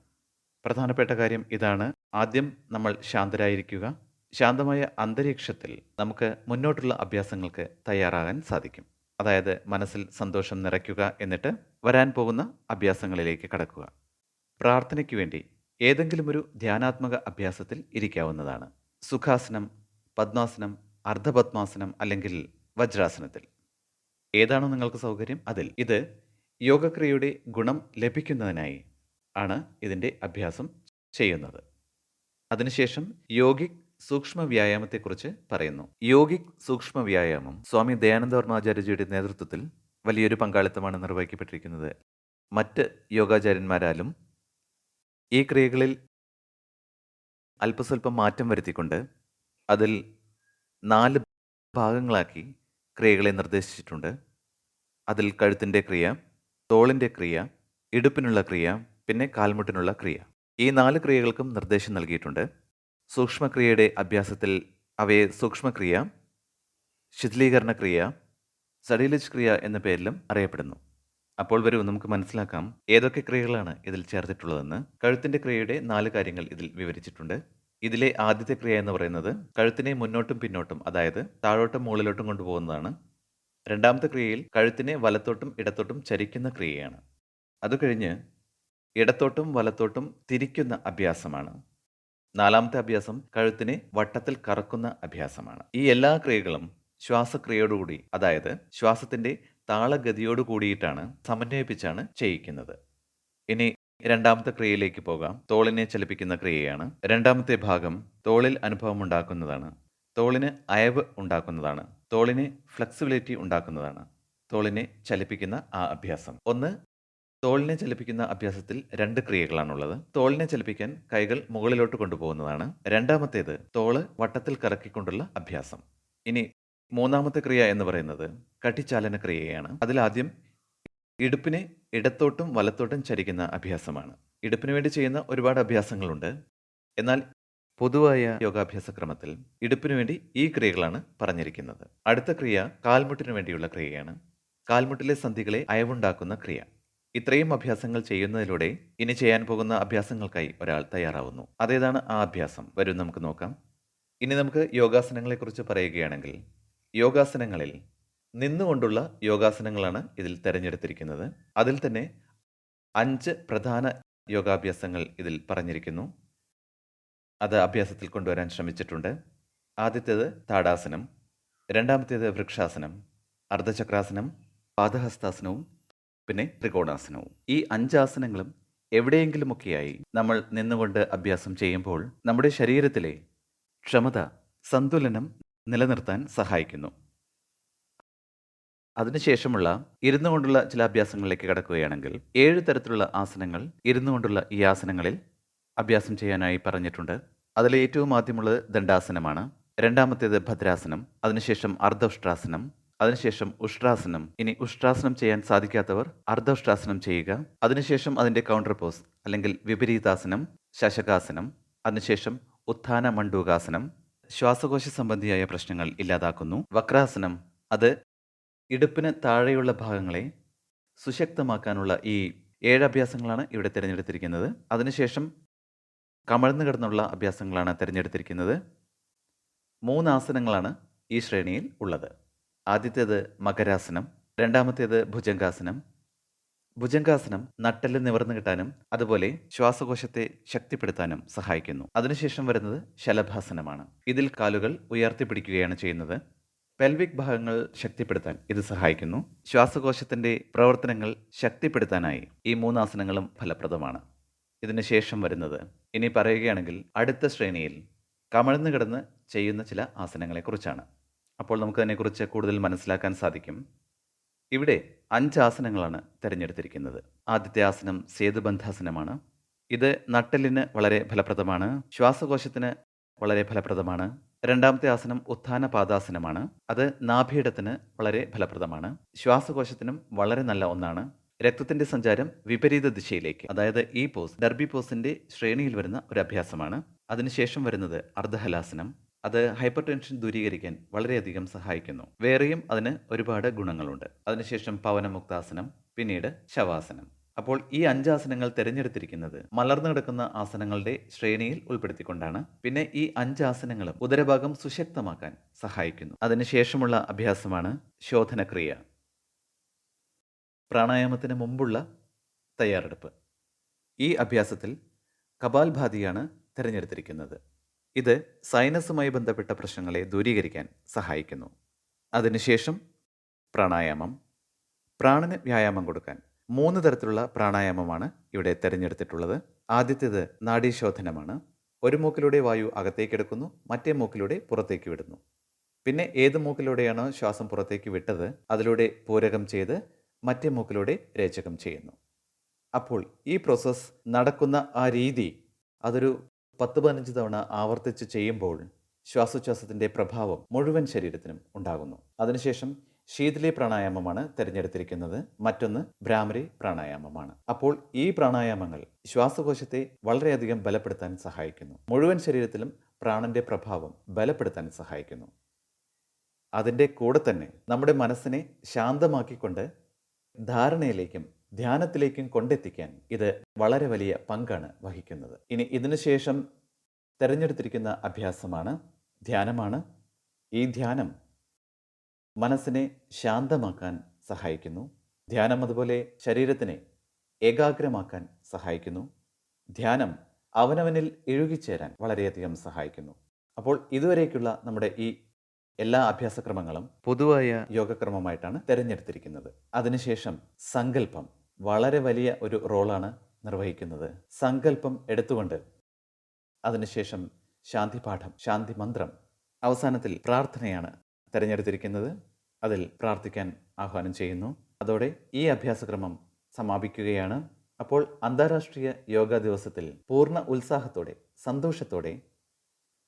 പ്രധാനപ്പെട്ട കാര്യം ഇതാണ്. ആദ്യം നമ്മൾ ശാന്തരായിരിക്കുക. ശാന്തമായ അന്തരീക്ഷത്തിൽ നമുക്ക് മുന്നോട്ടുള്ള അഭ്യാസങ്ങൾക്ക് തയ്യാറാകാൻ സാധിക്കും. അതായത് മനസ്സിൽ സന്തോഷം നിറയ്ക്കുക, എന്നിട്ട് വരാൻ പോകുന്ന അഭ്യാസങ്ങളിലേക്ക് കടക്കുക. പ്രാർത്ഥനയ്ക്ക് വേണ്ടി ഏതെങ്കിലും ഒരു ധ്യാനാത്മക അഭ്യാസത്തിൽ ഇരിക്കാവുന്നതാണ്. സുഖാസനം, പദ്മാസനം, അർദ്ധപദ്മാസനം അല്ലെങ്കിൽ വജ്രാസനത്തിൽ. ഏതാണോ നിങ്ങൾക്ക് സൗകര്യം അതിൽ. ഇത് യോഗക്രിയയുടെ ഗുണം ലഭിക്കുന്നതിനായി ആണ് ഇതിൻ്റെ അഭ്യാസം ചെയ്യുന്നത്. അതിനുശേഷം യോഗിക് സൂക്ഷ്മ വ്യായാമത്തെക്കുറിച്ച് പറയുന്നു. യോഗിക് സൂക്ഷ്മ വ്യായാമം സ്വാമി ദയാനന്ദ വർമാചാര്യജിയുടെ നേതൃത്വത്തിൽ വലിയൊരു പങ്കാളിത്തമാണ് നിർവഹിക്കപ്പെട്ടിരിക്കുന്നത്. മറ്റ് യോഗാചാര്യന്മാരാലും ഈ ക്രിയകളിൽ അല്പസ്വല്പം മാറ്റം വരുത്തിക്കൊണ്ട് അതിൽ 4 ഭാഗങ്ങളാക്കി ക്രിയകളെ നിർദ്ദേശിച്ചിട്ടുണ്ട്. അതിൽ കഴുത്തിൻ്റെ ക്രിയ, തോളിൻ്റെ ക്രിയ, ഇടുപ്പിനുള്ള ക്രിയ, പിന്നെ കാൽമുട്ടിനുള്ള ക്രിയ. ഈ 4 ക്രിയകൾക്കും നിർദ്ദേശം നൽകിയിട്ടുണ്ട്. സൂക്ഷ്മക്രിയയുടെ അഭ്യാസത്തിൽ അവയെ സൂക്ഷ്മക്രിയ, ശിഥിലീകരണ ക്രിയ, സഡിലിജ് ക്രിയ എന്ന പേരിലും അറിയപ്പെടുന്നു. അപ്പോൾ വരൂ, നമുക്ക് മനസ്സിലാക്കാം ഏതൊക്കെ ക്രിയകളാണ് ഇതിൽ ചേർത്തിട്ടുള്ളതെന്ന്. കഴുത്തിൻ്റെ ക്രിയയുടെ 4 കാര്യങ്ങൾ ഇതിൽ വിവരിച്ചിട്ടുണ്ട്. ഇതിലെ ആദ്യത്തെ ക്രിയ എന്ന് പറയുന്നത് കഴുത്തിനെ മുന്നോട്ടും പിന്നോട്ടും, അതായത് താഴോട്ടും മുകളിലോട്ടും കൊണ്ടുപോകുന്നതാണ്. രണ്ടാമത്തെ ക്രിയയിൽ കഴുത്തിനെ വലത്തോട്ടും ഇടത്തോട്ടും ചരിക്കുന്ന ക്രിയയാണ്. അതുകഴിഞ്ഞ് ഇടത്തോട്ടും വലത്തോട്ടും തിരിക്കുന്ന അഭ്യാസമാണ്. 4ാമത്തെ അഭ്യാസം കഴുത്തിനെ വട്ടത്തിൽ കറക്കുന്ന അഭ്യാസമാണ്. ഈ എല്ലാ ക്രിയകളും ശ്വാസക്രിയയോടുകൂടി, അതായത് ശ്വാസത്തിൻ്റെ താളഗതിയോട് കൂടിയിട്ടാണ്, സമന്വയിപ്പിച്ചാണ് ചെയ്യിക്കുന്നത്. ഇനി രണ്ടാമത്തെ ക്രിയയിലേക്ക് പോകാം. തോളിനെ ചലിപ്പിക്കുന്ന ക്രിയയാണ്. രണ്ടാമത്തെ ഭാഗം തോളിൽ അനുഭവം ഉണ്ടാക്കുന്നതാണ്. തോളിന് അയവ് ഉണ്ടാക്കുന്നതാണ്. തോളിന് ഫ്ലെക്സിബിലിറ്റി ഉണ്ടാക്കുന്നതാണ്. തോളിനെ ചലിപ്പിക്കുന്ന ആ അഭ്യാസം. ഒന്ന്, തോളിനെ ചലിപ്പിക്കുന്ന അഭ്യാസത്തിൽ 2 ക്രിയകളാണുള്ളത്. തോളിനെ ചലിപ്പിക്കാൻ കൈകൾ മുകളിലോട്ട് കൊണ്ടുപോകുന്നതാണ്. രണ്ടാമത്തേത് തോള് വട്ടത്തിൽ കറക്കിക്കൊണ്ടുള്ള അഭ്യാസം. ഇനി 3ാമത്തെ ക്രിയ എന്ന് പറയുന്നത് കട്ടിച്ചാലന ക്രിയയാണ്. അതിലാദ്യം ഇടുപ്പിനെ ഇടത്തോട്ടും വലത്തോട്ടും ചരിക്കുന്ന അഭ്യാസമാണ്. ഇടുപ്പിന് വേണ്ടി ചെയ്യുന്ന ഒരുപാട് അഭ്യാസങ്ങളുണ്ട്. എന്നാൽ പൊതുവായ യോഗാഭ്യാസ ക്രമത്തിൽ ഇടുപ്പിനു വേണ്ടി ഈ ക്രിയകളാണ് പറഞ്ഞിരിക്കുന്നത്. അടുത്ത ക്രിയ കാൽമുട്ടിനു വേണ്ടിയുള്ള ക്രിയയാണ്. കാൽമുട്ടിലെ സന്ധികളെ അയവുണ്ടാക്കുന്ന ക്രിയ. ഇത്രയും അഭ്യാസങ്ങൾ ചെയ്യുന്നതിലൂടെ ഇനി ചെയ്യാൻ പോകുന്ന അഭ്യാസങ്ങൾക്കായി ഒരാൾ തയ്യാറാവുന്നു. അതേതാണ് ആ അഭ്യാസം? വരും നമുക്ക് നോക്കാം. ഇനി നമുക്ക് യോഗാസനങ്ങളെക്കുറിച്ച് പറയുകയാണെങ്കിൽ യോഗാസനങ്ങളിൽ നിന്നുകൊണ്ടുള്ള യോഗാസനങ്ങളാണ് ഇതിൽ തിരഞ്ഞെടുത്തിരിക്കുന്നത്. അതിൽ തന്നെ 5 പ്രധാന യോഗാഭ്യാസങ്ങൾ ഇതിൽ പറഞ്ഞിരിക്കുന്നു. അത് അഭ്യാസത്തിൽ കൊണ്ടുവരാൻ ശ്രമിച്ചിട്ടുണ്ട്. ആദ്യത്തേത് താടാസനം, രണ്ടാമത്തേത് വൃക്ഷാസനം, അർദ്ധചക്രാസനം, പാദഹസ്താസനവും പിന്നെ ത്രികോണാസനവും. ഈ 5 ആസനങ്ങളും എവിടെയെങ്കിലുമൊക്കെയായി നമ്മൾ നിന്നുകൊണ്ട് അഭ്യാസം ചെയ്യുമ്പോൾ നമ്മുടെ ശരീരത്തിലെ ക്ഷമത, സന്തുലനം നിലനിർത്താൻ സഹായിക്കുന്നു. അതിനുശേഷമുള്ള ഇരുന്നു കൊണ്ടുള്ള ചില അഭ്യാസങ്ങളിലേക്ക് കടക്കുകയാണെങ്കിൽ 7 തരത്തിലുള്ള ആസനങ്ങൾ ഇരുന്നു കൊണ്ടുള്ള ഈ ആസനങ്ങളിൽ അഭ്യാസം ചെയ്യാനായി പറഞ്ഞിട്ടുണ്ട്. അതിൽ ഏറ്റവും ആദ്യമുള്ളത് ദണ്ഡാസനമാണ്. രണ്ടാമത്തേത് ഭദ്രാസനം, അതിനുശേഷം അർദ്ധഉഷ്ട്രാസനം, അതിനുശേഷം ഉഷ്ട്രാസനം. ഇനി ഉഷ്ട്രാസനം ചെയ്യാൻ സാധിക്കാത്തവർ അർദ്ധഉഷ്ട്രാസനം ചെയ്യുക. അതിനുശേഷം അതിൻ്റെ കൗണ്ടർ പോസ് അല്ലെങ്കിൽ വിപരീതാസനം, ശശകാസനം, അതിനുശേഷം ഉത്ഥാന മണ്ഡൂകാസനം. ശ്വാസകോശ സംബന്ധിയായ പ്രശ്നങ്ങൾ ഇല്ലാതാക്കുന്നു. വക്രാസനം, അത് ഇടുപ്പിന് താഴെയുള്ള ഭാഗങ്ങളെ സുശക്തമാക്കാനുള്ള ഈ 7 അഭ്യാസങ്ങളാണ് ഇവിടെ തിരഞ്ഞെടുത്തിരിക്കുന്നത്. അതിനുശേഷം കമഴ്ന്നു കിടന്നുള്ള അഭ്യാസങ്ങളാണ് തിരഞ്ഞെടുത്തിരിക്കുന്നത്. 3 ആസനങ്ങളാണ് ഈ ശ്രേണിയിൽ ഉള്ളത്. ആദ്യത്തേത് മകരാസനം, രണ്ടാമത്തേത് ഭുജംഗാസനം. ഭുജംഗാസനം നട്ടെല്ല് നിവർന്നു കിട്ടാനും അതുപോലെ ശ്വാസകോശത്തെ ശക്തിപ്പെടുത്താനും സഹായിക്കുന്നു. അതിനുശേഷം വരുന്നത് ശലഭാസനമാണ്. ഇതിൽ കാലുകൾ ഉയർത്തിപ്പിടിക്കുകയാണ് ചെയ്യുന്നത്. പെൽവിക് ഭാഗങ്ങൾ ശക്തിപ്പെടുത്താൻ ഇത് സഹായിക്കുന്നു. ശ്വാസകോശത്തിൻ്റെ പ്രവർത്തനങ്ങൾ ശക്തിപ്പെടുത്താനായി ഈ 3 ആസനങ്ങളും ഫലപ്രദമാണ്. ഇതിന് ശേഷം വരുന്നത്, ഇനി പറയുകയാണെങ്കിൽ അടുത്ത ശ്രേണിയിൽ കമഴ്ന്നു കിടന്ന് ചെയ്യുന്ന ചില ആസനങ്ങളെക്കുറിച്ചാണ്. അപ്പോൾ നമുക്കതിനെക്കുറിച്ച് കൂടുതൽ മനസ്സിലാക്കാൻ സാധിക്കും. ഇവിടെ 5 ആസനങ്ങളാണ് തിരഞ്ഞെടുത്തിരിക്കുന്നത്. ആദ്യത്തെ ആസനം സേതുബന്ധാസനമാണ്. ഇത് നട്ടെല്ലിന് വളരെ ഫലപ്രദമാണ്, ശ്വാസകോശത്തിന് വളരെ ഫലപ്രദമാണ്. രണ്ടാമത്തെ ആസനം ഉത്ഥാന പാദാസനമാണ്. അത് നാഭിയിടത്തിന് വളരെ ഫലപ്രദമാണ്, ശ്വാസകോശത്തിനും വളരെ നല്ല ഒന്നാണ്. രക്തത്തിന്റെ സഞ്ചാരം വിപരീത ദിശയിലേക്ക്, അതായത് ഈ പോസ് ഡർബി പോസിന്റെ ശ്രേണിയിൽ വരുന്ന ഒരു അഭ്യാസമാണ്. അതിനുശേഷം വരുന്നത് അർദ്ധഹലാസനം. അത് ഹൈപ്പർ ടെൻഷൻ ദൂരീകരിക്കാൻ വളരെയധികം സഹായിക്കുന്നു. വേറെയും അതിന് ഒരുപാട് ഗുണങ്ങളുണ്ട്. അതിനുശേഷം പവനമുക്താസനം, പിന്നീട് ശവാസനം. അപ്പോൾ ഈ 5 ആസനങ്ങൾ തിരഞ്ഞെടുത്തിരിക്കുന്നത് മലർന്നു കിടക്കുന്ന ആസനങ്ങളുടെ ശ്രേണിയിൽ ഉൾപ്പെടുത്തിക്കൊണ്ടാണ്. പിന്നെ ഈ 5 ആസനങ്ങളും ഉദരഭാഗം സുശക്തമാക്കാൻ സഹായിക്കുന്നു. അതിനുശേഷമുള്ള അഭ്യാസമാണ് ശോധനക്രിയ, പ്രാണായാമത്തിന് മുമ്പുള്ള തയ്യാറെടുപ്പ്. ഈ അഭ്യാസത്തിൽ കപാൽഭാതിയാണ് തിരഞ്ഞെടുത്തിരിക്കുന്നത്. ഇത് സൈനസുമായി ബന്ധപ്പെട്ട പ്രശ്നങ്ങളെ ദൂരീകരിക്കാൻ സഹായിക്കുന്നു. അതിനുശേഷം പ്രാണായാമം. പ്രാണന് വ്യായാമം കൊടുക്കാൻ 3 തരത്തിലുള്ള പ്രാണായാമമാണ് ഇവിടെ തിരഞ്ഞെടുത്തിട്ടുള്ളത്. ആദ്യത്തേത് നാഡീശോധനമാണ്. ഒരു മൂക്കിലൂടെ വായു അകത്തേക്കെടുക്കുന്നു, മറ്റേ മൂക്കിലൂടെ പുറത്തേക്ക് വിടുന്നു. പിന്നെ ഏത് മൂക്കിലൂടെയാണോ ശ്വാസം പുറത്തേക്ക് വിട്ടത് അതിലൂടെ പൂരകം ചെയ്ത് മറ്റേ മൂക്കിലൂടെ രേചകം ചെയ്യുന്നു. അപ്പോൾ ഈ പ്രോസസ്സ് നടക്കുന്ന ആ രീതി അതൊരു 10-15 തവണ ആവർത്തിച്ച് ചെയ്യുമ്പോൾ ശ്വാസോച്ഛ്വാസത്തിൻ്റെ പ്രഭാവം മുഴുവൻ ശരീരത്തിനും ഉണ്ടാകുന്നു. അതിനുശേഷം ശീതളി പ്രാണായാമമാണ് തിരഞ്ഞെടുത്തിരിക്കുന്നത്. മറ്റൊന്ന് ഭ്രാമരി പ്രാണായാമമാണ്. അപ്പോൾ ഈ പ്രാണായാമങ്ങൾ ശ്വാസകോശത്തെ വളരെയധികം ബലപ്പെടുത്താൻ സഹായിക്കുന്നു. മുഴുവൻ ശരീരത്തിലും പ്രാണന്റെ പ്രഭാവം ബലപ്പെടുത്താൻ സഹായിക്കുന്നു. അതിൻ്റെ കൂടെ തന്നെ നമ്മുടെ മനസ്സിനെ ശാന്തമാക്കിക്കൊണ്ട് ധാരണയിലേക്കും ധ്യാനത്തിലേക്കും കൊണ്ടെത്തിക്കാൻ ഇത് വളരെ വലിയ പങ്കാണ് വഹിക്കുന്നത്. ഇനി ഇതിനുശേഷം തിരഞ്ഞെടുത്തിരിക്കുന്ന അഭ്യാസമാണ് ധ്യാനമാണ്. ഈ ധ്യാനം മനസ്സിനെ ശാന്തമാക്കാൻ സഹായിക്കുന്നു. ധ്യാനം അതുപോലെ ശരീരത്തിനെ ഏകാഗ്രമാക്കാൻ സഹായിക്കുന്നു. ധ്യാനം അവനവനിൽ ഇഴുകിച്ചേരാൻ വളരെയധികം സഹായിക്കുന്നു. അപ്പോൾ ഇതുവരേക്കുള്ള നമ്മുടെ ഈ എല്ലാ അഭ്യാസക്രമങ്ങളും പൊതുവായ യോഗക്രമമായിട്ടാണ് തിരഞ്ഞെടുത്തിരിക്കുന്നത്. അതിനുശേഷം സങ്കല്പം വളരെ വലിയ ഒരു റോളാണ് നിർവഹിക്കുന്നത്. സങ്കല്പം എടുത്തുകൊണ്ട് അതിനുശേഷം ശാന്തിപാഠം, ശാന്തി മന്ത്രം, അവസാനത്തിൽ പ്രാർത്ഥനയാണ് തിരഞ്ഞെടുത്തിരിക്കുന്നത്. അതിൽ പ്രാർത്ഥിക്കാൻ ആഹ്വാനം ചെയ്യുന്നു. അതോടെ ഈ അഭ്യാസക്രമം സമാപിക്കുകയാണ്. അപ്പോൾ അന്താരാഷ്ട്രീയ യോഗാ ദിവസത്തിൽ പൂർണ്ണ ഉത്സാഹത്തോടെ സന്തോഷത്തോടെ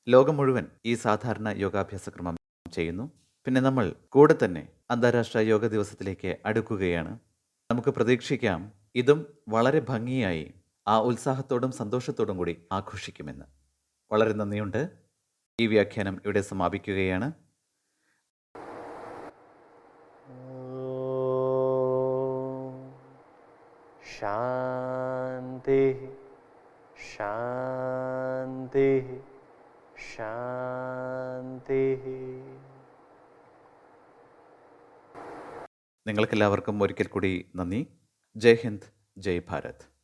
ലോകം മുഴുവൻ ഈ സാധാരണ യോഗാഭ്യാസക്രമം ചെയ്യുന്നു. പിന്നെ നമ്മൾ കൂടെ തന്നെ അന്താരാഷ്ട്ര യോഗ ദിവസത്തിലേക്ക് അടുക്കുകയാണ്. നമുക്ക് പ്രതീക്ഷിക്കാം ഇതും വളരെ ഭംഗിയായി ആ ഉത്സാഹത്തോടും സന്തോഷത്തോടും കൂടി ആഘോഷിക്കുമെന്ന്. വളരെ നന്ദിയുണ്ട്. ഈ വ്യാഖ്യാനം ഇവിടെ സമാപിക്കുകയാണ്. Om Shanti Shanti Shanti. നിങ്ങൾക്കെല്ലാവർക്കും ഒരിക്കൽ കൂടി നന്ദി. ജയ് ഹിന്ദ്, ജയ് ഭാരത്.